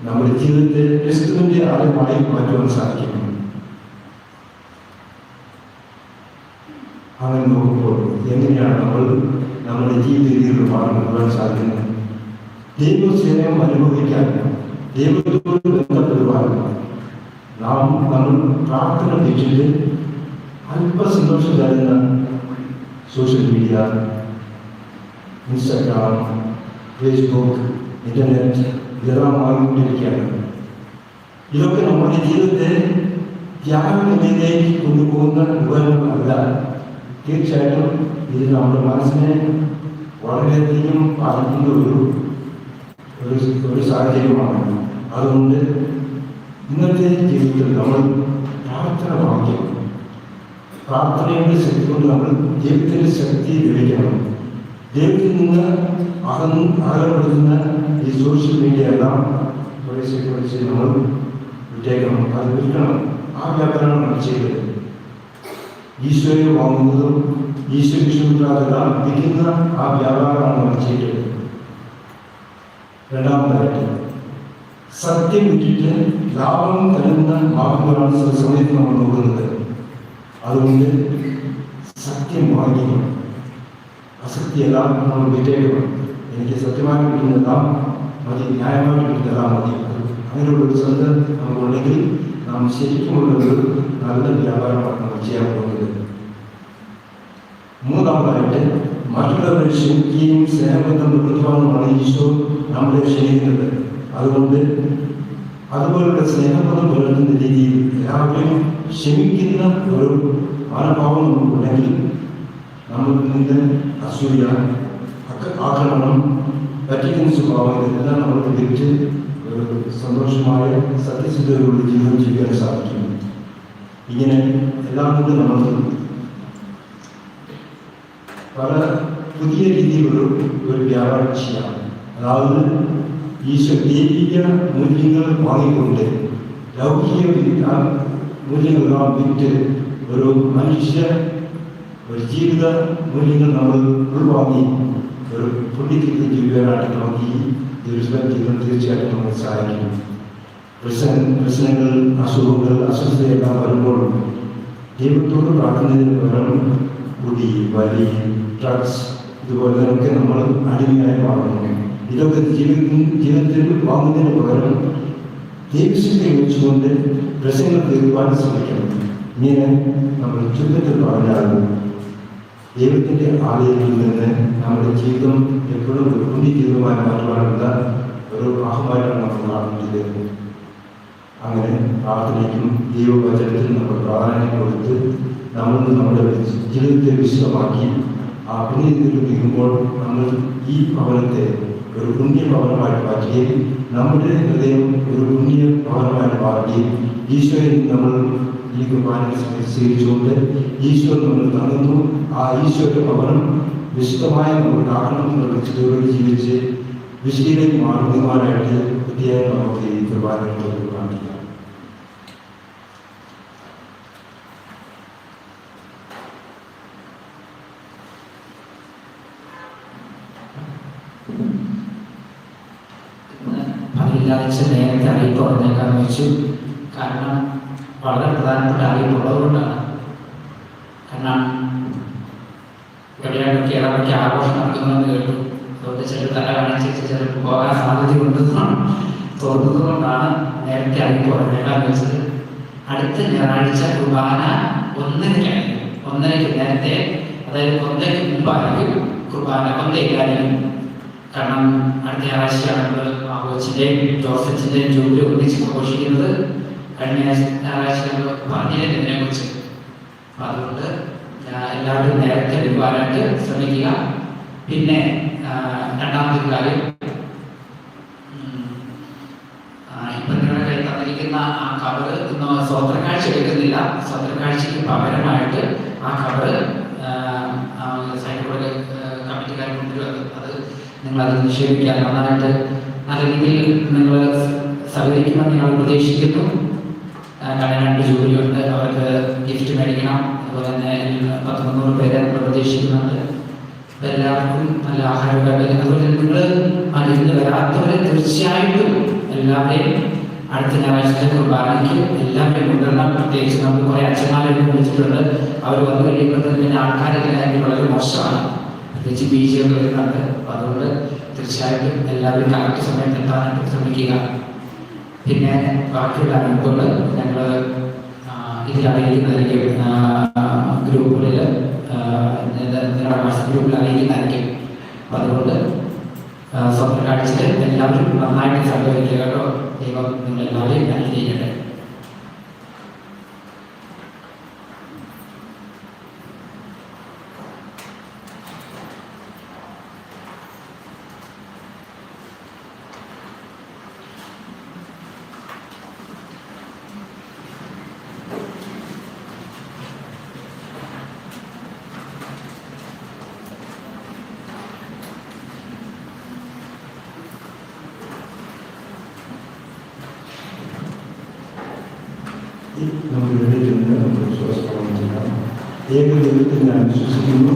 നമ്മുടെ ജീവിതത്തെ ക്രിസ്തുവിൻ്റെ ആദ്യമായി മാറ്റുവാൻ സാധിക്കും. അങ്ങനെ നോക്കുമ്പോൾ എങ്ങനെയാണ് നമ്മൾ നമ്മുടെ ജീവിത രീതിയിൽ കൊണ്ടുവരാൻ സാധിക്കുന്നത്? ദൈവസ്നേഹം അനുഭവിക്കാൻ, ദൈവത്തോട് ബന്ധപ്പെടുവാൻ നമ്മൾ പ്രാർത്ഥന വെച്ചിട്ട് അല്പസന്തോഷം തരുന്ന social media, Instagram, Facebook, internet ഇതെല്ലാം മാറിക്കൊണ്ടിരിക്കുകയാണ്. ഇതൊക്കെ നമ്മുടെ ജീവിതത്തെ ത്യാഗനിലയിലേക്ക് കൊണ്ടുപോകുന്ന ഉപകരണങ്ങളല്ല. തീർച്ചയായിട്ടും ഇത് നമ്മുടെ മനസ്സിനെ വളരെയധികം ബാധിക്കുന്ന ഒരു സാഹചര്യമാണ്. അതുകൊണ്ട് ഇന്നത്തെ ജീവിതത്തിൽ നമ്മൾ പ്രാർത്ഥന വാങ്ങിക്കണം. പ്രാർത്ഥനയുടെ ശക്തി കൊണ്ട് നമ്മൾ ദൈവത്തിൻ്റെ ശക്തി ലഭിക്കണം. ദൈവത്തിൽ നിന്ന് അകലപ്പെടുത്തുന്ന ഈ സോഷ്യൽ മീഡിയ എല്ലാം പഠിച്ച് നമ്മൾ വിട്ടേക്കണം. അത് വിൽക്കണം. ആ വ്യാപാരമാണ് നമ്മൾ ചെയ്തത്. ഈശോയെ വാങ്ങുന്നതും ഈശോ വിശ്വസിക്കാതെല്ലാം വിൽക്കുന്ന ആ വ്യാപാരമാണ് നമ്മൾ ചെയ്തത്. രണ്ടാമതായിട്ട് സത്യം വിട്ടിട്ട് ലാഭം തരുന്ന മാർഗങ്ങളാണ് ചില സമയത്ത് നമ്മൾ നോക്കുന്നത്. അതുകൊണ്ട് സത്യം വാങ്ങിക്കണം. അസത്യമെല്ലാം നമ്മൾ വിട്ടേക്കണം. എനിക്ക് സത്യമായി കിട്ടുന്നതെല്ലാം മതി, ന്യായമായി കിട്ടുന്നതെല്ലാം മതി. അങ്ങനെയുള്ളൊരു ശ്രദ്ധ നമുക്കുണ്ടെങ്കിൽ നാം ശരിക്കുമുള്ളൊരു നല്ല വ്യാപാരമാണ് നമ്മൾ ചെയ്യാൻ പോകുന്നത്. മൂന്നാമതായിട്ട് മറ്റുള്ളവരെ ക്ഷമിക്കുകയും സ്നേഹബന്ധം പുലർത്തുവാനുമാണ് ഈശോ നമ്മളെ ക്ഷണിക്കുന്നത്. അതുകൊണ്ട് അതുപോലുള്ള സ്നേഹബന്ധം പുലർത്തുന്ന രീതിയിൽ എല്ലാവരെയും ക്ഷമിക്കുന്ന ഒരു മനോഭാവം നമുക്കുണ്ടെങ്കിൽ നമ്മളിൽ നിന്ന് അസൂയ, ആക്രമണം, പറ്റിക്കുന്ന സ്വഭാവം ഇതെല്ലാം നമുക്ക് വിറ്റ് ഒരു സന്തോഷമായ സത്യസിദ്ധതയുള്ള ജീവിതം ചെയ്യാൻ സാധിക്കും. ഇങ്ങനെ എല്ലാം കൊണ്ട് നമ്മൾ പല പുതിയ രീതിയിലുള്ള ഒരു വ്യാപാരം ചെയ്യാം. അതായത് ഈശോ ദൈവിക മൂല്യങ്ങൾ വാങ്ങിക്കൊണ്ട് ലൗകിക മൂല്യങ്ങളെല്ലാം വിറ്റ് ഒരു മനുഷ്യ ഒരു ജീവിത മൂല്യങ്ങൾ നമ്മൾ ഉൾവാങ്ങി ഒരു പുണ്യത്തിൽ ജീവിക്കാനായിട്ട് നമുക്ക് ഈ ജീവിതം തീർച്ചയായിട്ടും നമുക്ക് സഹായിക്കും. പ്രശ്നങ്ങൾ, അസുഖങ്ങൾ, അസ്വസ്ഥതയെല്ലാം വരുമ്പോൾ ദൈവത്തോട് പ്രാർത്ഥനയിൽ പകരം കുടി, വലി, ഡ്രഗ്സ് ഇതുപോലെയൊക്കെ നമ്മൾ അടിമയായി മാറുന്നു. ഇതൊക്കെ ജീവിതത്തിൽ വാങ്ങുന്നതിന് പകരം ദൈവശക്തി വെച്ചുകൊണ്ട് പ്രശ്നങ്ങൾ തീർക്കുവാൻ ശ്രമിക്കണം. ഇങ്ങനെ നമ്മൾ ചുരുക്കത്തിൽ പറഞ്ഞാൽ ദൈവത്തിൻ്റെ ആലയത്തിൽ നിന്ന് നമ്മുടെ ജീവിതം എപ്പോഴും ഒരു പുണ്യ ജീവിതമായി മാറ്റുവാനുള്ള ഒരു ആഹ്വാനമാണ് നമ്മൾ കാണുന്നത്. അങ്ങനെ പ്രാർത്ഥനയ്ക്കും ദൈവവചനത്തിനും നമ്മൾ പ്രാധാന്യം കൊടുത്ത് നമ്മൾ നമ്മുടെ ജീവിതത്തെ വിശദമാക്കി ആ പുണ്യത്തിൽ നീങ്ങുമ്പോൾ നമ്മൾ ഈ ഭവനത്തെ ഒരു പുണ്യ ഭവനമായിട്ട് മാറ്റുകയും നമ്മുടെ ഹൃദയം ഒരു പുണ്യ ഭവനമായിട്ട് മാറുകയും ഈശോയിൽ നമ്മൾ ഈ കുർബാന സ്വീകരിച്ചുകൊണ്ട് ഈശോ നമ്മൾ തന്നു ആ ഈശോയുടെ ഭവനം വിശുദ്ധമായ നമ്മുടെ ആക്രമണങ്ങളുടെ ചിന്തയോട് ജീവിച്ച് വിശുദ്ധിയിലേക്ക് മാറുന്നതുമായിട്ട് പ്രത്യേകം നമുക്ക് ഈ കുർബാനകളോട് കാണിക്കാം. പതിനാഴ്ച നേരത്തെ അറിയിപ്പ് പറഞ്ഞേക്കാന്ന് വെച്ചു. കാരണം വളരെ പ്രധാനപ്പെട്ട അറിയിപ്പുള്ളതുകൊണ്ടാണ്. കാരണം എവിടെയാണ് കേരളത്തിലേക്ക് ആഘോഷം നടക്കുന്നതെന്ന് കേട്ടു. അതുകൊണ്ട് ചില തല കാണിച്ച് ചിലപ്പോൾ പോകാൻ സാധ്യതയുണ്ടെന്നാണ് തോന്നുന്നതുകൊണ്ടാണ് നേരത്തെ അറിയിപ്പ് പറഞ്ഞേക്കാന്ന് വെച്ചത്. അടുത്ത ഞായറാഴ്ച കുർബാന 1:30 നേരത്തെ, അതായത് 1:00 മുമ്പായിരിക്കും കുർബാന 1:00. കാരണം അടുത്ത ഞായറാഴ്ചയാണ് നമ്മൾ ആഘോഷിൻ്റെയും ജോസഫിൻ്റെയും ജൂബിലി ഒന്നിച്ച് ആഘോഷിക്കുന്നത്. കഴിഞ്ഞ ഞായറാഴ്ച നമ്മൾ പറഞ്ഞില്ല ഇതിനെക്കുറിച്ച്. അപ്പം അതുകൊണ്ട് എല്ലാവരും നേരത്തെ വരുവാനായിട്ട് ശ്രമിക്കുക. പിന്നെ രണ്ടാമത്തെ കാര്യം, ഇപ്പം നിങ്ങളുടെ കയ്യിൽ തന്നിരിക്കുന്ന ആ കവറ് ഇന്ന് സ്വതന്ത്രക്കാഴ്ച എടുക്കുന്നില്ല. സ്വതന്ത്രക്കാഴ്ചയ്ക്ക് പകരമായിട്ട് ആ കവറ് സൈനികരുടെ കമ്മിറ്റിക്കാർ കൊണ്ടുവരും. അത് നിങ്ങളത് നിക്ഷേപിക്കാൻ നന്നായിട്ട് നല്ല രീതിയിൽ നിങ്ങൾ സഹകരിക്കുമെന്ന് ഞങ്ങൾ പ്രതീക്ഷിക്കുന്നു. കാരണം 2 ജോലിയുണ്ട്, അവർക്ക് ഗിഫ്റ്റ് മേടിക്കണം. അതുപോലെ തന്നെ 100-300 പേരെ നമ്മൾ പ്രതീക്ഷിക്കുന്നുണ്ട്. എല്ലാവർക്കും നല്ല ആഹാരം കഴിക്കും. അതുപോലെ നിങ്ങൾ ഇന്ന് വരാത്തവരെ തീർച്ചയായിട്ടും എല്ലാവരെയും അടുത്ത ഞായറാഴ്ചത്തെ കുർബാനയ്ക്ക് എല്ലാവരെയും കൊണ്ടുവരണം. പ്രത്യേകിച്ച് നമ്മൾ കുറേ അച്ഛന്മാരെയൊക്കെ വിളിച്ചിട്ടുണ്ട്. അവർ വന്നു കഴിയുമ്പോൾ പിന്നെ ആൾക്കാരെല്ലാം വളരെ മോശമാണ്. പ്രത്യേകിച്ച് BG ഒക്കെ വരുന്നുണ്ട്. അപ്പം അതുകൊണ്ട് തീർച്ചയായിട്ടും എല്ലാവരും കറക്റ്റ് സമയത്ത് എത്താനായിട്ട് ശ്രമിക്കുക. പിന്നെ ബാക്കിയുള്ള അറിയിപ്പുകൾ ഞങ്ങൾ ഇതിൽ അറിയിക്കുന്നതായിരിക്കും. ഗ്രൂപ്പുകളിൽ നിങ്ങളുടെ വാട്സപ്പ് ഗ്രൂപ്പിൽ അറിയിക്കുന്നതായിരിക്കും. അപ്പം അതുകൊണ്ട് സ്വന്തം കാഴ്ചയിൽ എല്ലാവരും നന്നായിട്ട് സഹകരിക്കുക കേട്ടോ. ദൈവം നിങ്ങളെല്ലാവരെയും അനുഗ്രഹിക്കട്ടെ. നമുക്ക് എഴുതിയിട്ടുണ്ട്. നമുക്ക് വിശ്വാസപ്രമാണം ചെയ്യാം. ഏക ദൈവത്തിൽ ഞാൻ വിശ്വസിക്കുന്നു.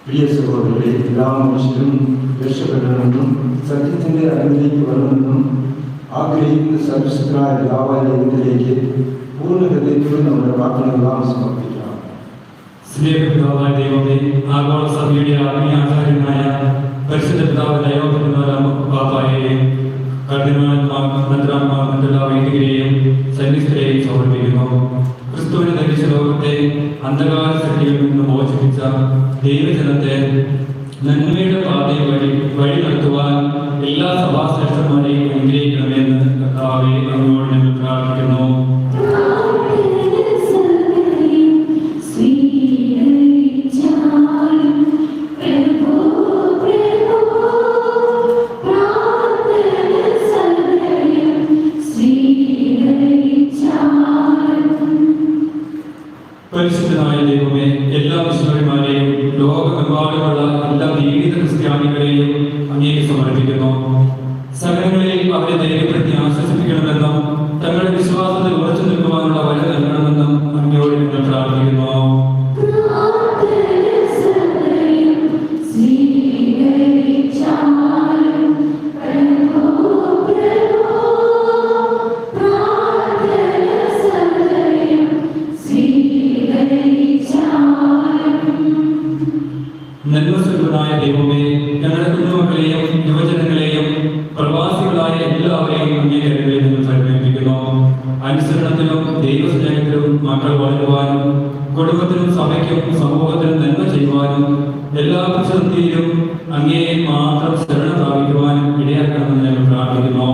പ്രിയ സഹോദരരെ, എല്ലാ മനുഷ്യരും രക്ഷപ്പെടണമെന്നും സത്യത്തിന്റെ അറിവിലേക്ക് വരണമെന്നും ആഗ്രഹിക്കുന്ന സർവശക്തനായ പിതാവായ ദൈവത്തിലേക്ക് പൂർണ്ണ ഹൃദയത്തോടെ നമ്മുടെ പ്രാർത്ഥനകളെല്ലാം സമർപ്പിക്കാം. സ്നേഹപിതാവായ ദൈവമേ, ആഗോള സഭയുടെ ആത്മീയ ആചാര്യനായ പരിശുദ്ധ പിതാവ് ദൈവത്തിനെയും കർദിനാൾമാർ, മെത്രാന്മാർ, മറ്റുള്ള വൈദികരെയും സന്യസ്തരെയും സമർപ്പിക്കുന്നു. ക്രിസ്തുവിനെ ധരിച്ച ലോകത്തെ അന്ധകാര ശക്തിയിൽ നിന്ന് മോചിപ്പിച്ച ദൈവജനത്തെ നന്മയുടെ പാതയിൽ വഴി നടത്തുവാൻ എല്ലാ സഭാശ്രേഷ്ഠന്മാരെയും അനുഗ്രഹിക്കണമെന്ന് കർത്താവെ അങ്ങോട്ട് ഞങ്ങൾ പ്രാർത്ഥിക്കുന്നു. പരിശുദ്ധനായ ദൈവമേ, എല്ലാ മിഷണറിമാരെയും ലോകമെമ്പാടുമുള്ള എല്ലാ ജീവിത ക്രിസ്ത്യാനികളെയും അങ്ങേക്ക് സമർപ്പിക്കുന്നു. സകലങ്ങളിൽ അവരെ ധൈര്യപ്പെടുത്തി ആശ്വസിപ്പിക്കണമെന്നും തങ്ങളുടെ വിശ്വാസത്തിൽ ഉറച്ചു നിൽക്കുവാനുള്ള വഴി നൽകണമെന്നും അങ്ങയോട് ഞങ്ങൾ പ്രാർത്ഥിക്കുന്നു. നന്മസ്വരൂപനായ ദൈവമേ, ഞങ്ങളുടെ കുഞ്ഞുമക്കളെയും യുവജനങ്ങളെയും പ്രവാസികളായ എല്ലാവരെയും അങ്ങേ കരുതലിൽ നിന്ന് സമർപ്പിക്കുന്നു. അനുസരണത്തിലും ദൈവസ്നേഹത്തിലും മക്കൾ വളരുവാനും കുടുംബത്തിനും സഭയ്ക്കും സമൂഹത്തിനും നന്മ ചെയ്യുവാനും എല്ലാ പ്രതിസന്ധിയിലും അങ്ങേ മാത്രം ശരണം പ്രാപിക്കുവാനും ഇടയാക്കണമെന്ന് ഞങ്ങൾ പ്രാർത്ഥിക്കുന്നു.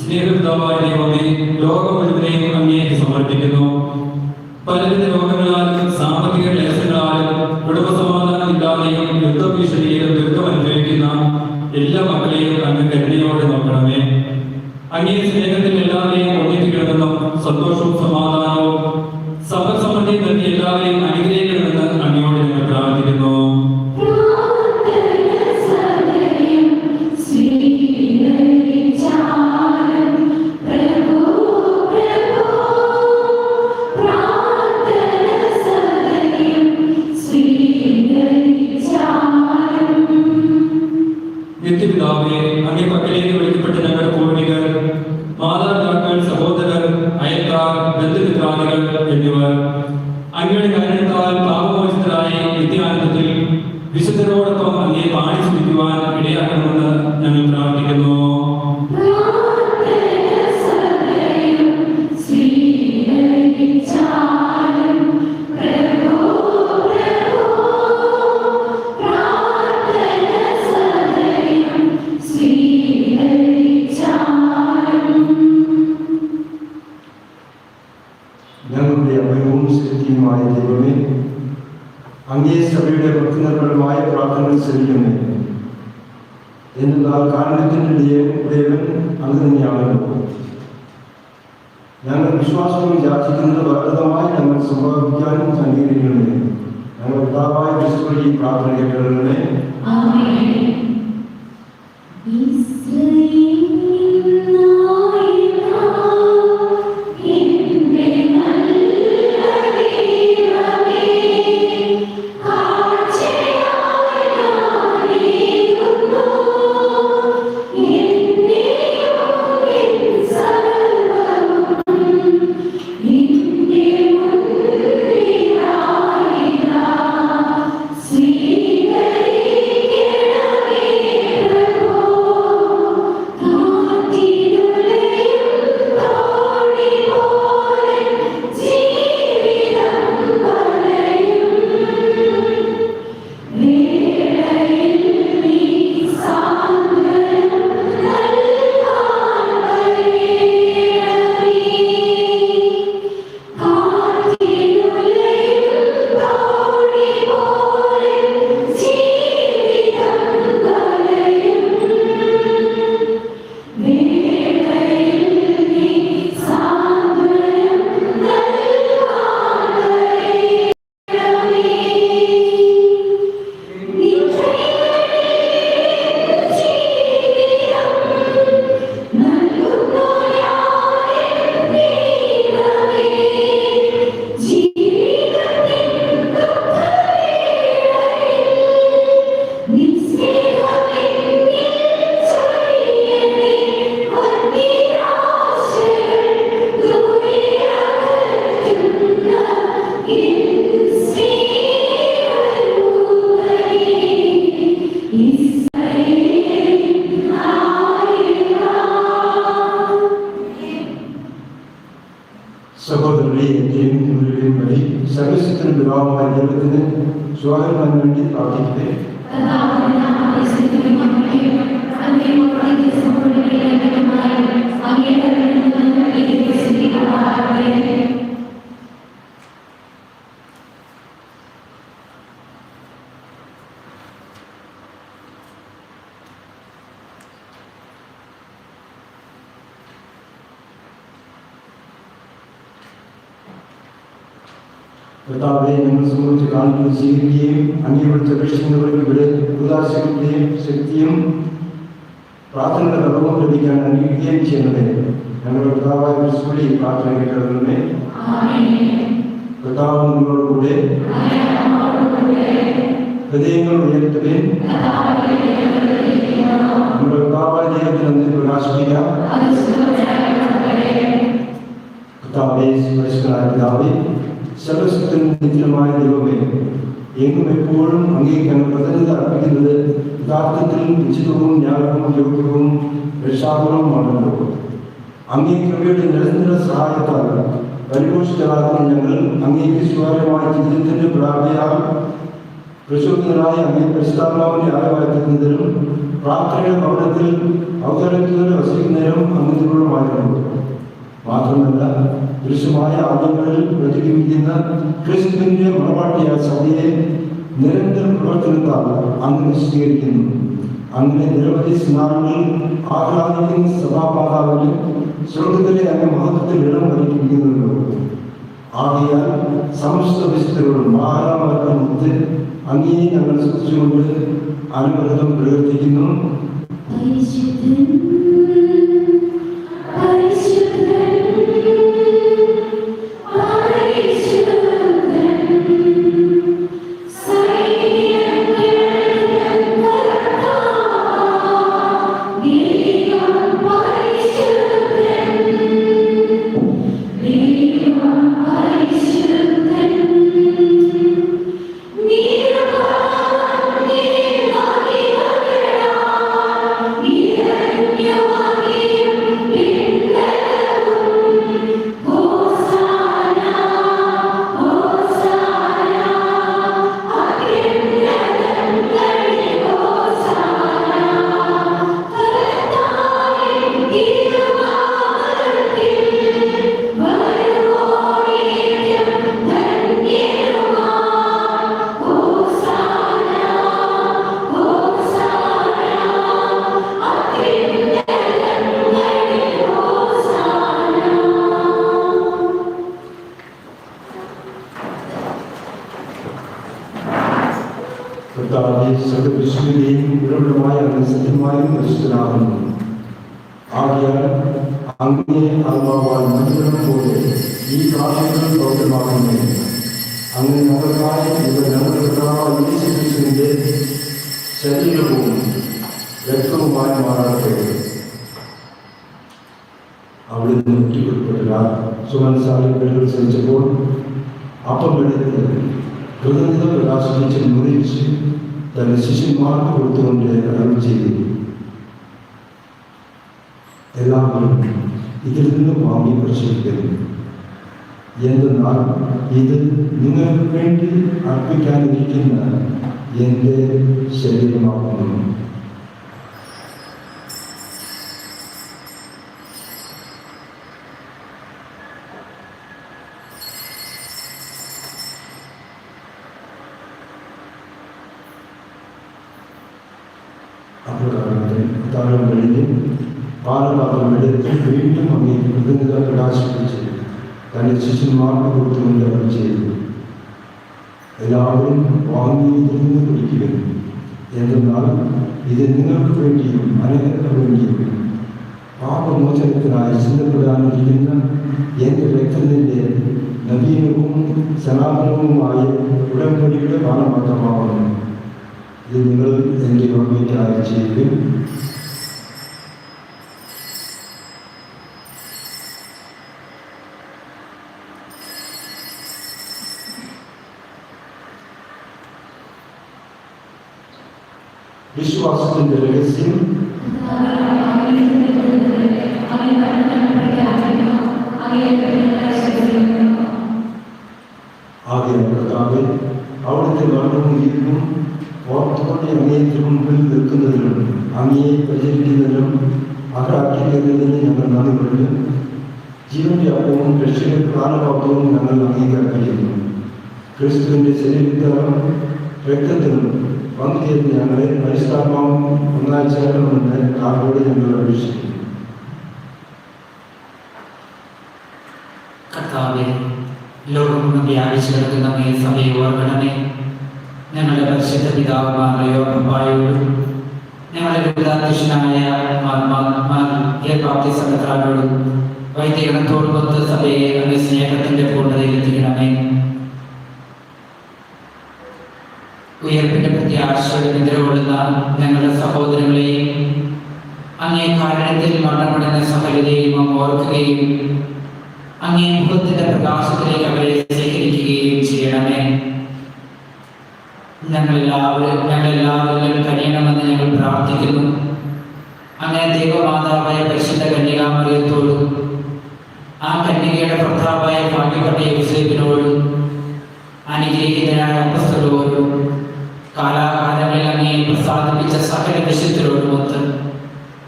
സ്നേഹപിതാവായ ദൈവമേ, ലോകം മുഴുവനെയും അങ്ങേക്ക് സമർപ്പിക്കുന്നു. പലവിധ രോഗങ്ങളാലും സാമ്പത്തിക ക്ലേശങ്ങളാലും കുടുംബസമാധാനം ഇല്ലാതെയും യുദ്ധഭീഷണിയിലും ദുരിതം അനുഭവിക്കുന്ന എല്ലാ മക്കളെയും അങ്ങ് കരുണയോടെ നോക്കണമേ. അങ്ങേ സ്നേഹത്തിൽ എല്ലാവരെയും ഒന്നിപ്പിക്കണമെന്നും സന്തോഷവും സമാധാനവും സമ്പദ്സമൃദ്ധിയും നൽകി എല്ലാവരെയും അനുഗ്രഹിക്കണമെന്ന് അങ്ങയോട് ഞങ്ങൾ പ്രാർത്ഥിക്കുന്നു. നിത്യപിതാവേ, അങ്ങേ പക്കലേക്ക് വിളിക്കപ്പെട്ട ഞങ്ങളുടെ പൂർവികർ, മാതാപിതാക്കൾ, സഹോദരർ, അയൽക്കാർ, ബന്ധുമിത്രാദികൾ എന്നിവർ അങ്ങയുടെ കാരണത്താൽ പാപമോചിതരായി നിത്യാനന്ദത്തിൽ വിശുദ്ധരോടൊപ്പം അങ്ങേ പാടി സ്മരിക്കുവാൻ ഇടയാക്കണമെന്ന് ഞങ്ങൾ പ്രാർത്ഥിക്കുന്നു. ഞങ്ങളുടെ അഭയവും ശക്തിയുമായ ദൈവമേ, അങ്ങേ സഭയുടെ ഭക്തനിർഭരമായ പ്രാർത്ഥനകൾ ശ്രമിക്കണമേ. എന്നാൽ കാരണത്തിൻ്റെ ഉടയവൻ അങ്ങ് തന്നെയാണല്ലോ. ഞങ്ങൾ വിശ്വാസവും യാചിക്കുന്നത് ഫലപ്രദമായി ഞങ്ങൾ സമ്പാദിക്കാനും അംഗീകരിക്കണമേ. ഞങ്ങൾ പിതാവായ ക്രിസ്തുവിൽ ഈ പ്രാർത്ഥന കേൾക്കണമേ. Sweet സഹോദരനെ എന്റെയും നിങ്ങളുടെയും വഴി സർവസ്വത്തിന് പിതാവുമായ ദൈവത്തിന് സ്വാഗതം വേണ്ടി പ്രാർത്ഥിക്കട്ടെ. കർത്താവെ, ഞങ്ങൾ സംബന്ധിച്ച് കാണിക്കുന്ന സ്വീകരിക്കുകയും അംഗീകരിച്ച അപേക്ഷിക്കുന്നവർക്ക് ഇവിടെ ഉദാശകളുടെയും ശക്തിയും പ്രാർത്ഥനയുടെ കർമ്മം ലഭിക്കാൻ അനുഗ്രഹിക്കുകയും ചെയ്യുന്നത് ഞങ്ങളുടെ കർത്താവായ ക്രിസ്തുവിനെ പ്രാർത്ഥന കേൾക്കണമേ. കർത്താവ് നിങ്ങളോടുകൂടെ ഹൃദയങ്ങൾ ഉയർത്തുകയും നമ്മുടെ കർത്താവായ ദൈവത്തിൽ നിന്ന് പ്രകാശിപ്പിക്കാം. കർത്താവെ, പരിശുദ്ധനായ പിതാവേ, സർവസ്വത്തിൽ നിത്യമായ ദൈവമേ, എങ്ങും എപ്പോഴും അങ്ങേക്കാണ് പ്രതിനിധി അർപ്പിക്കുന്നത് യഥാർത്ഥത്തിൽ ഉചിതവും ന്യായവും യോഗ്യവും രക്ഷാപൂർവമാണല്ലോ. അങ്ങേ കൃപയുടെ നിരന്തര സഹായത്താൽ പരിപോഷിതരാകുന്ന ഞങ്ങൾ അങ്ങേക്ക് സ്വകാര്യമായ ജീവിതത്തിന്റെ പ്രാപ്തിയാൽ പ്രചോദനരായ അങ്ങേ പരിശുദ്ധാത്മാവിന്റെ ആലവാഴ്ത്തുന്നതിനും പ്രാർത്ഥനയുടെ ഭവനത്തിൽ അവതരിക്കുന്നതിന് വസിക്കുന്നതിനും അങ്ങനെയുള്ളമായിരുന്നു. മാത്രമല്ല, ദൃശ്യമായ ആദ്യങ്ങളിൽ പ്രതിബിംബിക്കുന്ന ക്രിസ്തുവിന്റെ മണവാട്ടിയായ സഭയെ നിരന്തര പ്രവർത്തനത്താൽ അങ്ങനെ സ്വീകരിക്കുന്നു. അങ്ങനെ നിരവധി സ്നാനങ്ങൾ ആഹ്ലാദിക്കുന്ന സഭാപാതാവിന് സ്വർഗത്തിലെ അങ്ങ് മഹത്വത്തിൽ ഇടം വഹിക്കുന്നല്ലോ. ആകയാൽ സമസ്ത വിശുദ്ധരോടും മഹാരാമർക്കൊത്ത് അങ്ങേ ഞങ്ങൾ സ്തുതിച്ചുകൊണ്ട് അനുഗ്രഹം പ്രവർത്തിക്കുന്നു. സത്യമായും പരിശുദ്ധനാകുന്നു. ആകയാൽ അങ്ങേ ആത്മാവാൽ മനുഷ്യനെ പോലെ ഈ പ്രാർത്ഥനകൾ പ്രവർത്തനമാക്കുന്നേ അങ്ങനെ ഞങ്ങൾക്കായി ഇവർ ഞങ്ങളുടെ യേശുക്രിസ്തുവിന്റെ ശരീരവും രക്തവുമായി മാറാതെ അവിടുന്ന് ഒറ്റപ്പെടുത്തില്ല. സുമനസാലികൾ ശ്രമിച്ചപ്പോൾ അപ്പം എടുത്ത് കൃതജ്ഞത പ്രകാശിപ്പിച്ച് മുറിച്ച് തന്റെ ശിഷ്യന്മാർക്ക് കൊടുത്തുകൊണ്ട് അരുൾ ചെയ്തു, എല്ലാവരും ഇതിൽ നിന്ന് വാങ്ങി പരിശോധിക്കുന്നു. എന്തെന്നാൽ ഇത് നിങ്ങൾക്ക് വേണ്ടി അർപ്പിക്കാനിരിക്കുന്ന എൻ്റെ ശരീരമാകുന്നു. താരം കഴിഞ്ഞ് പാലപാത്രം എടുത്ത് വീണ്ടും അങ്ങേ കൃതജ്ഞത പ്രകാശിപ്പിച്ച് തന്റെ ശിഷ്യന്മാർക്ക് കൊടുത്തുകൊണ്ട് അവർ ചെയ്തു, എല്ലാവരും വാങ്ങിയിരുന്ന് കുടിക്കുന്നു. എന്തെന്നാൽ ഇത് നിങ്ങൾക്ക് വേണ്ടിയും അനേകർക്ക് വേണ്ടിയും പാപമോചനത്തിനായി ചിന്തപ്പെടാനിരിക്കുന്ന എൻ്റെ രക്തത്തിൻ്റെ നവീനവും സനാതനവുമായ ഉടമ്പടിയുടെ പാനപാത്രമാവുന്നു. ഇത് നിങ്ങൾ എൻ്റെ ഓർമ്മയ്ക്കായി ചെയ്യും. വിശ്വാസത്തിന്റെ രഹസ്യം അങ്ങേ സ്നേഹിക്കുന്നതിനും ഓർത്തോടെ അങ്ങേക്ക് മുമ്പിൽ നിൽക്കുന്നതിനും അങ്ങയെ പ്രചരിക്കുന്നതിനും അകലാക്കിയതിന് ഞങ്ങൾ നന്ദി പറഞ്ഞു. ജീവന്റെ അപ്പവും രക്ഷയുടെ പ്രാണപാത്രവും ഞങ്ങൾ അംഗീകരിക്കുന്നു. ക്രിസ്തുവിന്റെ ശരീരത്തിലും രക്തത്തിലും പങ്കുചേർന്ന് ഞങ്ങളെ പരിസ്ഥാപം ഒന്നായി ചേരണമെന്ന് ആരോട് ഞങ്ങൾ അപേക്ഷിക്കുന്നു. കർത്താവേ, ലോകം വ്യാപിച്ചു കിടക്കുന്ന ഈ സഭയെ ഓർക്കണമേ. ഞങ്ങളുടെ പരിശുദ്ധ പിതാവുമാരെയോ അപ്പായോടും ഞങ്ങളുടെ പിതാധ്യക്ഷനായ പ്രാപ്തി സംഘത്തോടും വൈദികത്തോടുമൊത്ത് സഭയെ അങ്ങ് സ്നേഹത്തിന്റെ പൂർണ്ണതയിൽ എത്തിക്കണമേ. ഉയർപ്പിന്റെ പ്രത്യാശയുടെ നിദ്രകൊള്ളുന്ന ഞങ്ങളുടെ സഹോദരങ്ങളെയും അങ്ങേ കാരണത്തിൽ മരണപ്പെടുന്ന സകലരെയും അങ്ങ് ഓർക്കുകയും അങ്ങേ മുഖത്തിന്റെ പ്രകാശത്തിലേക്ക് അവരെ സ്വീകരിക്കുകയും ചെയ്യണമേ. ഞങ്ങളെല്ലാവരിലും കഴിയണമെന്ന് ഞങ്ങൾ പ്രാർത്ഥിക്കുന്നു. അങ്ങനെ ദൈവമാതാവായ പരിശുദ്ധ കന്യകാമറിയത്തോടും ആ കന്യകയുടെ ഭർത്താവായ ഭാഗ്യപ്പെട്ട യോസേഫിനോടും അനുഗ്രഹീതനായ അപ്പസ്തലരോടും കാലാകാലങ്ങളിൽ അങ്ങേ പ്രസാദിപ്പിച്ച സകല വിശുദ്ധരോടുമൊത്ത്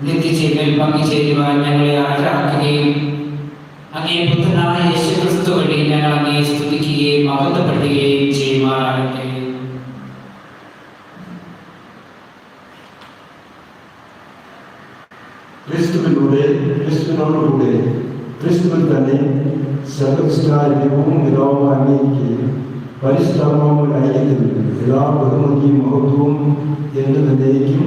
നിത്യജീവനിൽ പങ്കുചേരുവാൻ ഞങ്ങളെ ആഗ്രഹിക്കുകയും അങ്ങേ പുത്രനായ യേശുക്രിസ്തു വഴി ഞങ്ങൾ അങ്ങയെ സ്തുതിക്കുകയും മഹത്വപ്പെടുത്തുകയും ചെയ്യുമാറാകട്ടെ. ക്രിസ്തുവിനോടുകൂടെ ക്രിസ്തുവിൽ തന്നെ സർവകൃഷ്ണായ ദൈവവും പിതാവും അങ്ങേക്ക് പരിശുദ്ധാത്മാവുടെ ഐക്യത്തിൽ എല്ലാ ബഹുമതിയും മഹത്വവും എന്ന് തന്നെയും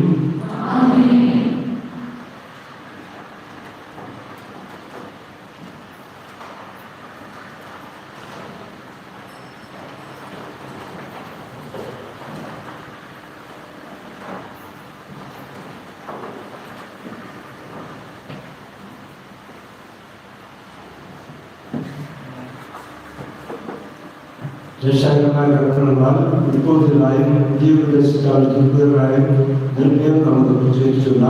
രക്ഷകരമായ കടക്കണമെന്നാൽ ഉത്ബോധനായും ജീവിതദേശത്താൽ ദുർബലരായും നിർഭയം നമുക്ക് പ്രചരിച്ചുള്ള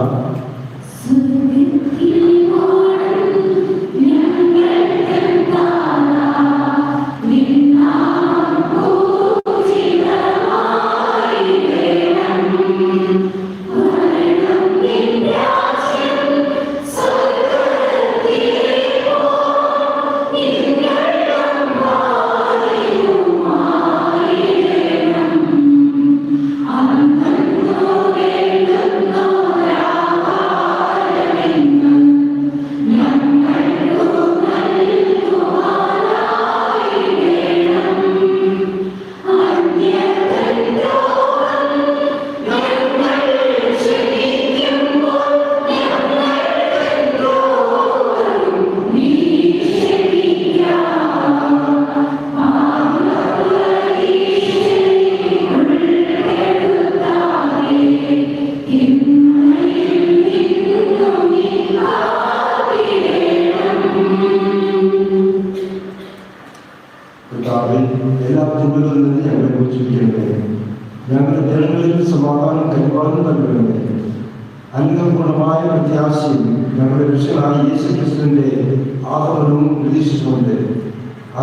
എല്ലാ തിന്മകളിൽ നിന്ന് ഞങ്ങളെ മോചിപ്പിക്കണമേ. ഞങ്ങളുടെ ജനങ്ങളിൽ സമാധാനം കൈമാറും നൽകണമേ. അനുഗ്രഹപൂർണമായ പ്രത്യാശയും ഞങ്ങളുടെ രക്ഷകനായ യേശുക്രിസ്തുവിന്റെ ആഗമനവും പ്രതീക്ഷിച്ചുകൊണ്ട്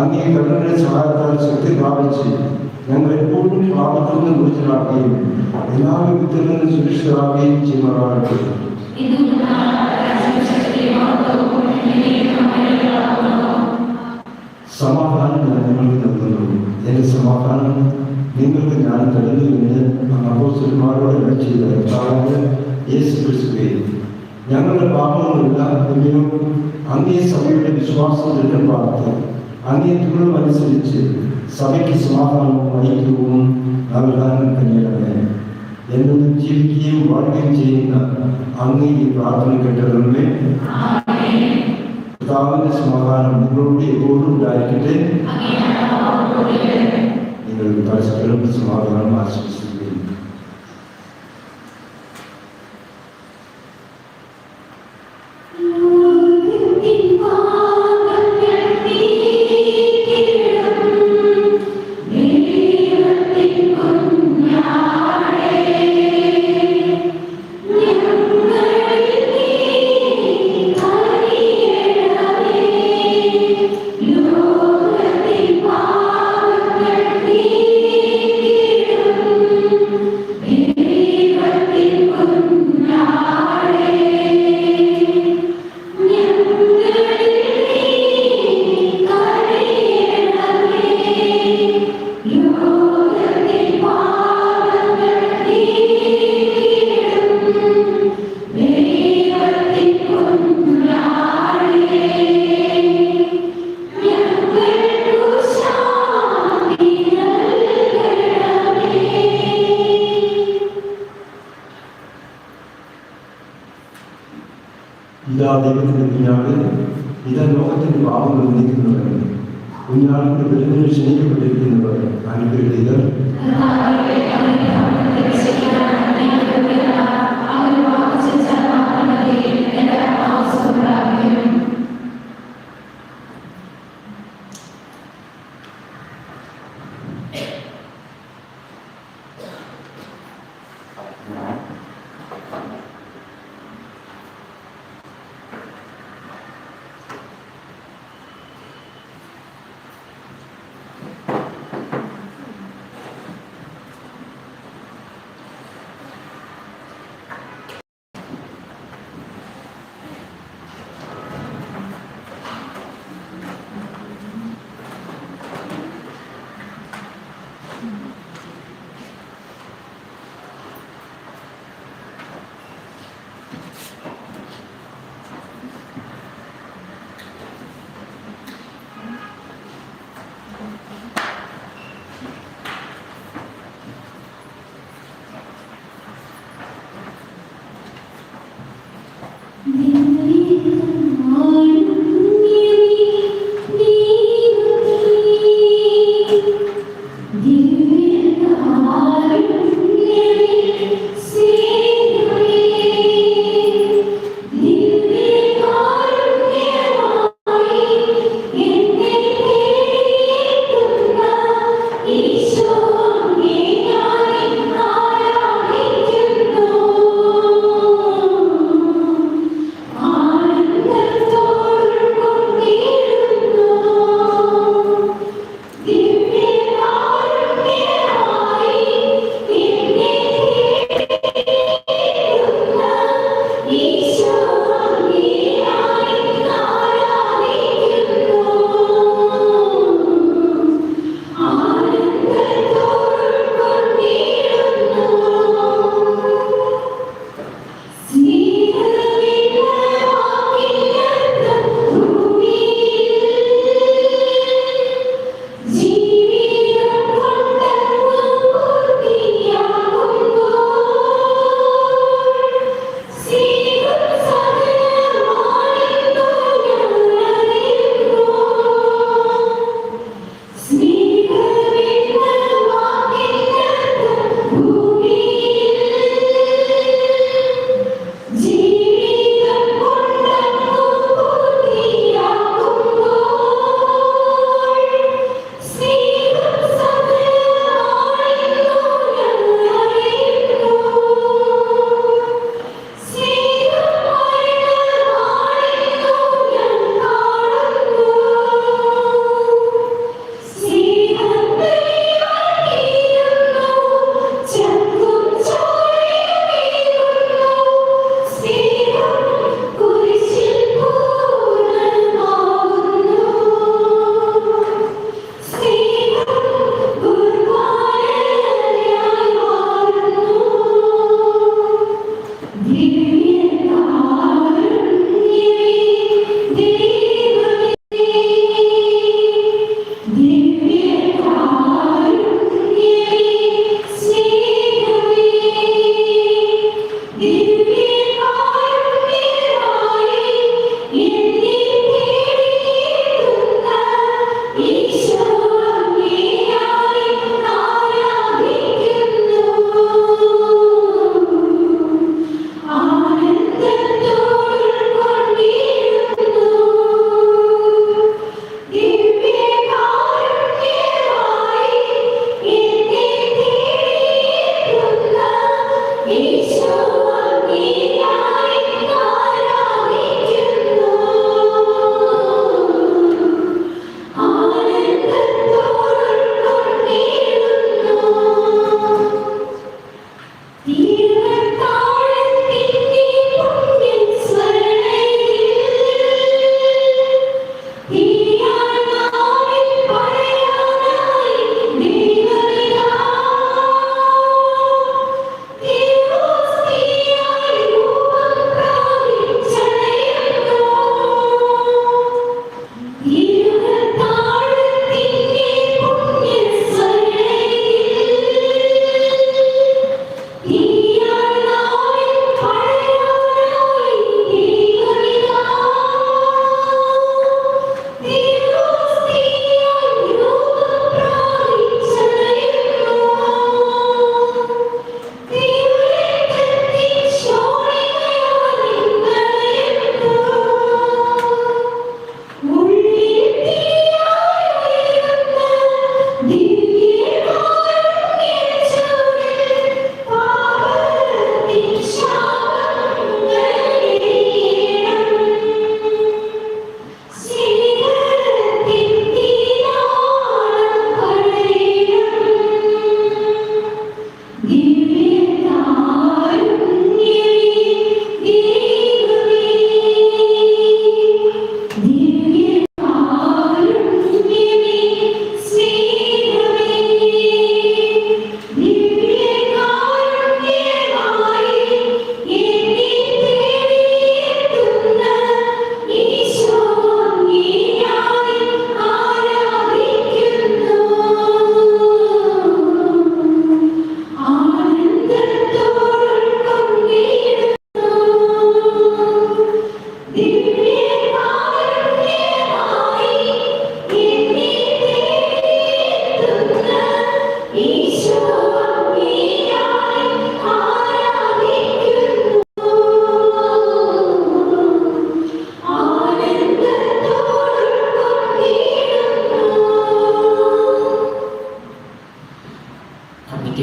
അങ്ങേ കരുണയുടെ സഹായത്താൽ ശക്തി പ്രാപിച്ച് ഞങ്ങൾ എപ്പോഴും പാപത്തിൽ നിന്ന് മോചിതരാക്കുകയും എല്ലാ വിപത്തിൽ നിന്ന് സുരക്ഷിതരാക്കുകയും ചെയ്യുന്നവരാകട്ടെ. സമാധാനം ഞാൻ നിങ്ങൾക്ക് നൽകുന്നു. എന്റെ സമാധാനം നിങ്ങൾക്ക് ഞാൻ തരുന്നു എന്ന് അപ്പോസ്തലന്മാരോട് ചെയ്ത കർത്താവായ യേശുക്രിസ്തുവേ, ഞങ്ങളുടെ പാപങ്ങളെല്ലാം എങ്കിലും അങ്ങേ സഭയുടെ വിശ്വാസം ദൃഢം പാർത്ത് അങ്ങേ തുള്ളും അനുസരിച്ച് സഭയ്ക്ക് സമാധാനവും ഐക്യവും നൽകാൻ കഴിയണമേ. എന്നും ജീവിക്കുകയും വാഴുകയും ചെയ്യുന്ന അങ്ങേ ഈ പ്രാർത്ഥന കേട്ടതുമേ. കർത്താവിന്റെ സമാധാനം നിങ്ങളോട് എപ്പോഴും ഉണ്ടായിരിക്കട്ടെ. നിങ്ങൾ പരസ്പരം സമാധാനം ആശംസിക്കുകയും Lord, ദൈവത്തിന്റെ കുഞ്ഞാട് ഇതാ ലോകത്തിന്റെ പാപങ്ങൾ നീക്കുന്നവർ, കുഞ്ഞാടിന്റെ വെളിവിന് ക്ഷണിക്കപ്പെട്ടിരിക്കുന്നവർ അനുഗ്രഹീതർ.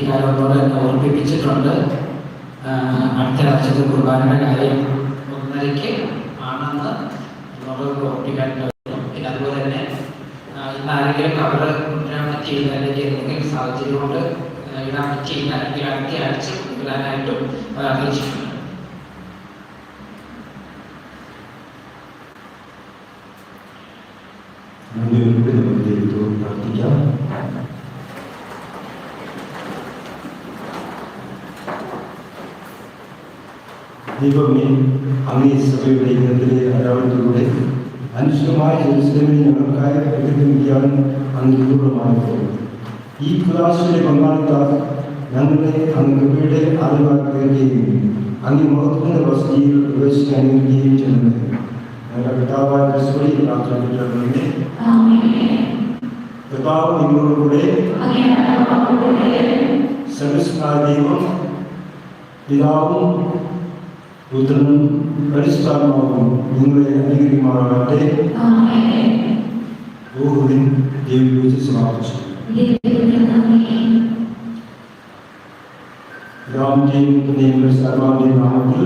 കമ്മിറ്റിക്കാരെ ഒന്നോടെ ഓർമ്മിപ്പിച്ചിട്ടുണ്ട്. അടുത്ത ആഴ്ചത്തെ കുർബാനയുടെ കാര്യം 1:30 ആണെന്ന് ഒന്നോട് ഓർമ്മിപ്പിക്കാനുണ്ട്. പിന്നെ അതുപോലെ തന്നെ ഇന്ന് ആരെങ്കിലും കവറ് കൊണ്ടുവരാൻ പറ്റിയില്ല, അല്ലെങ്കിൽ എന്തെങ്കിലും സാഹചര്യം കൊണ്ട് ഇടാൻ പറ്റിയില്ല, അല്ലെങ്കിൽ അടുത്ത ആഴ്ച കൊണ്ടുവരാനായിട്ടും അറിയിച്ചിട്ടുണ്ട്. പ്രാർത്ഥിക്കാം. ദൈവമേ, അങ്ങേ സഭയുടെ ഇന്നത്തെ അടയാളത്തിലൂടെ അനുഷ്ഠമായ ജെറുസലേമിൽ ഞങ്ങൾക്കായി പ്രതിബന്ധിക്കാൻ അംഗീകൃതമായിരുന്നു. ഈ കുദാശയുടെ പങ്കാളിത്താൽ ഞങ്ങളെ അങ്ങ് കൃപയുടെ ആളുകളാക്കുകയും അങ്ങ് മഹത്വത്തിന്റെ വസതിയിൽ പ്രവേശിക്കാൻ അനുവദിക്കുകയും ചെയ്യുന്നത് ഞങ്ങളുടെ പിതാവായ ക്രിസ്തുവിൽ പ്രാർത്ഥിച്ചിട്ടുണ്ട്. പിതാവ് നിങ്ങളോടുകൂടെ സർവ്വശക്തനായ ദൈവം പിതാവും പുത്രനും പരിശുദ്ധാത്മാവും നിങ്ങളെ അനുഗ്രഹിക്കുമാറാകട്ടെ. ഓഹുവിൻ ദൈവം സമാപിച്ചു. രാമന്റെയും പുത്രന്റെയും പരിശുദ്ധാത്മാവിന്റെയും നാമത്തിൽ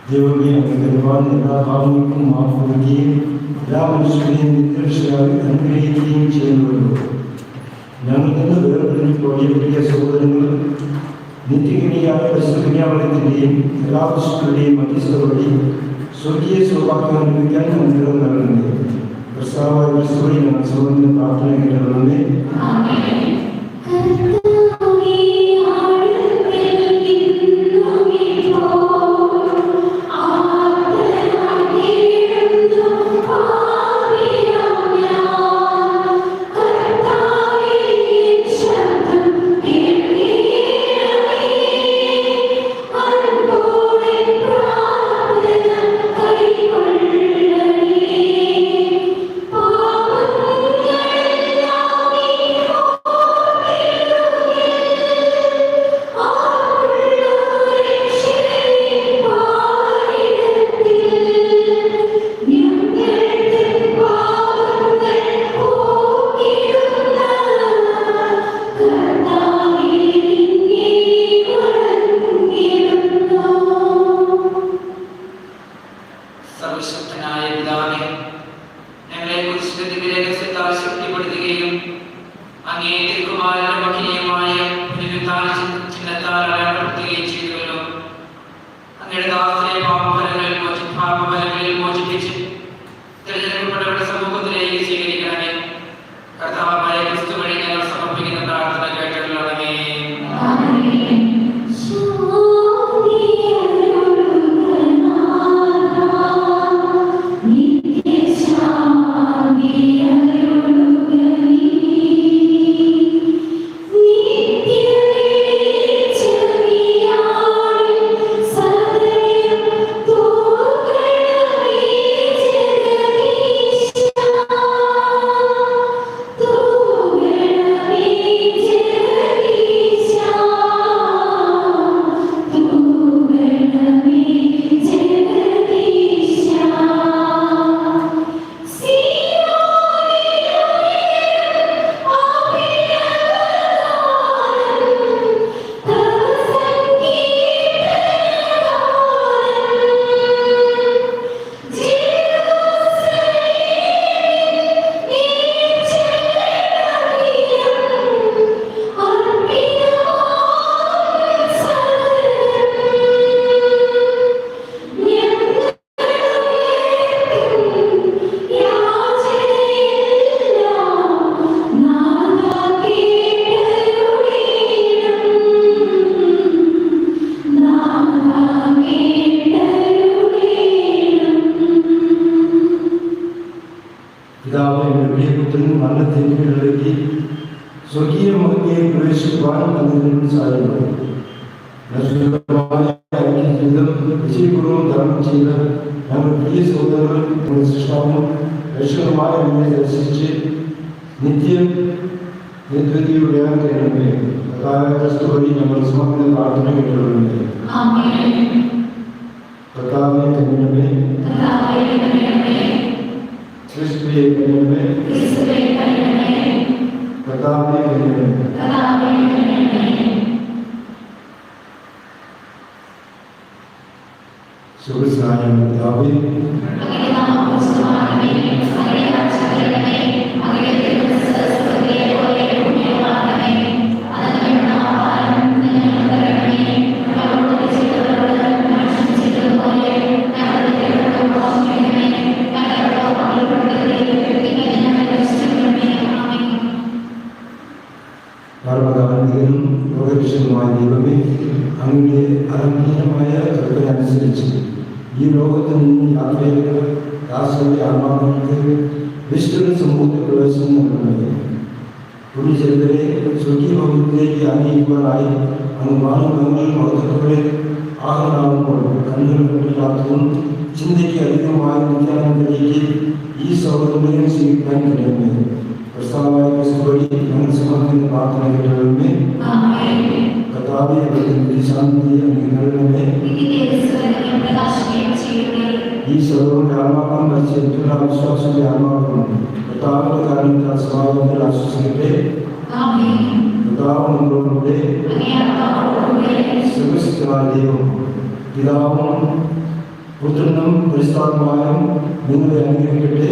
ദൈവമേ, അങ്ങ് എല്ലാ ഭാവങ്ങൾക്കും മാപ്പ് നൽകുകയും എല്ലാ മനുഷ്യരെയും നിത്യരക്ഷയായി അനുഗ്രഹിക്കുകയും ചെയ്യുന്നുവല്ലോ. ഞങ്ങളിൽ നിന്ന് വേർപിരിഞ്ഞു പോയ പ്രിയ സഹോദരങ്ങൾ നിത്യകന്യായ പരിശുദ്ധകന്യാവളത്തിൻ്റെയും എല്ലാ വസ്തുക്കളുടെയും മധ്യസ്ഥ വഴി സ്വർഗീയ സൗഭാഗ്യം അനുഭവിക്കാൻ അനുഗ്രഹം നൽകുന്നത് കർത്താവായ ക്രിസ്തുവിൽ ഞങ്ങൾ സഹോദരന്റെ പ്രാർത്ഥന കേട്ടതുകൊണ്ട് Thank you. അതിനോട് സാധ്യമാണ്. ജീവിതം വിജയപൂർവ്വം ധർമ്മം ചെയ്ത് ഞങ്ങൾ പ്രിയ സഹോദരങ്ങൾ സൃഷ്ടാവും രക്ഷകമായ എന്നെ ദർശിച്ച് നിത്യം നിത്യതയുടെ കഴിയണമേ. ക്രിസ്തു വഴി ഞങ്ങൾ സമർപ്പിത പ്രാർത്ഥന കേട്ടുകൊള്ളണമേ. കർത്താവേ കഴിയണമേ, ക്രിസ്തുവേ കഴിയണമേ, കർത്താവേ കഴിയണമേ. സുഖസ്നായ പിതാവേ, പരമകാരുണികനും ലോകരക്ഷകനുമായ ദൈവമേ, അങ്ങയുടെ അനന്തമായ കൃപയനുസരിച്ച് ഈ ലോകത്ത് നിന്ന് യാത്രയുടെ ദാസന്റെ ആത്മാക്കൾക്ക് വിശുദ്ധ സമൂഹത്തിൽ പ്രവേശനം നൽകുന്നത് പുണ്യചരിതരെ സ്വർഗീയ ഭവനത്തിലേക്ക് ആനയിക്കുവാനായി അങ്ങ് മാനവങ്ങളിൽ മഹത്വങ്ങളെ ആഹ്ലാദുമ്പോൾ കണ്ണുകൾ കണ്ടില്ലാത്തതും ചിന്തയ്ക്ക് അധികമായി നിത്യാനന്ദത്തിലേക്ക് ഈ സൗഹൃദങ്ങളെ സ്വീകരിക്കാൻ കഴിയുമേ. പ്രസ്താവമായ ക്രിസ്തു വഴി ഞങ്ങൾ സമർപ്പിക്കുന്ന പ്രാർത്ഥന കേട്ടുകൊള്ളണമേ. കർത്താവേ, അവരുടെ ശാന്തി നൽകണമേ. ഈ സൗഹൃദങ്ങളുടെ ആത്മാക്കം മരിച്ചെടുത്തുള്ള വിശ്വാസത്തിന്റെ ആത്മാക്കളും കർത്താവിന്റെ കാരണത്താൽ സമാധാനത്തിൽ ആശ്വസിക്കട്ടെ. കർത്താവ് നമ്മളോടുകൂടെ സർവശക്തനായ ദൈവം പിതാവും പുത്രനും പരിശുദ്ധാത്മാവും നിങ്ങളെ അനുഗ്രഹിക്കട്ടെ.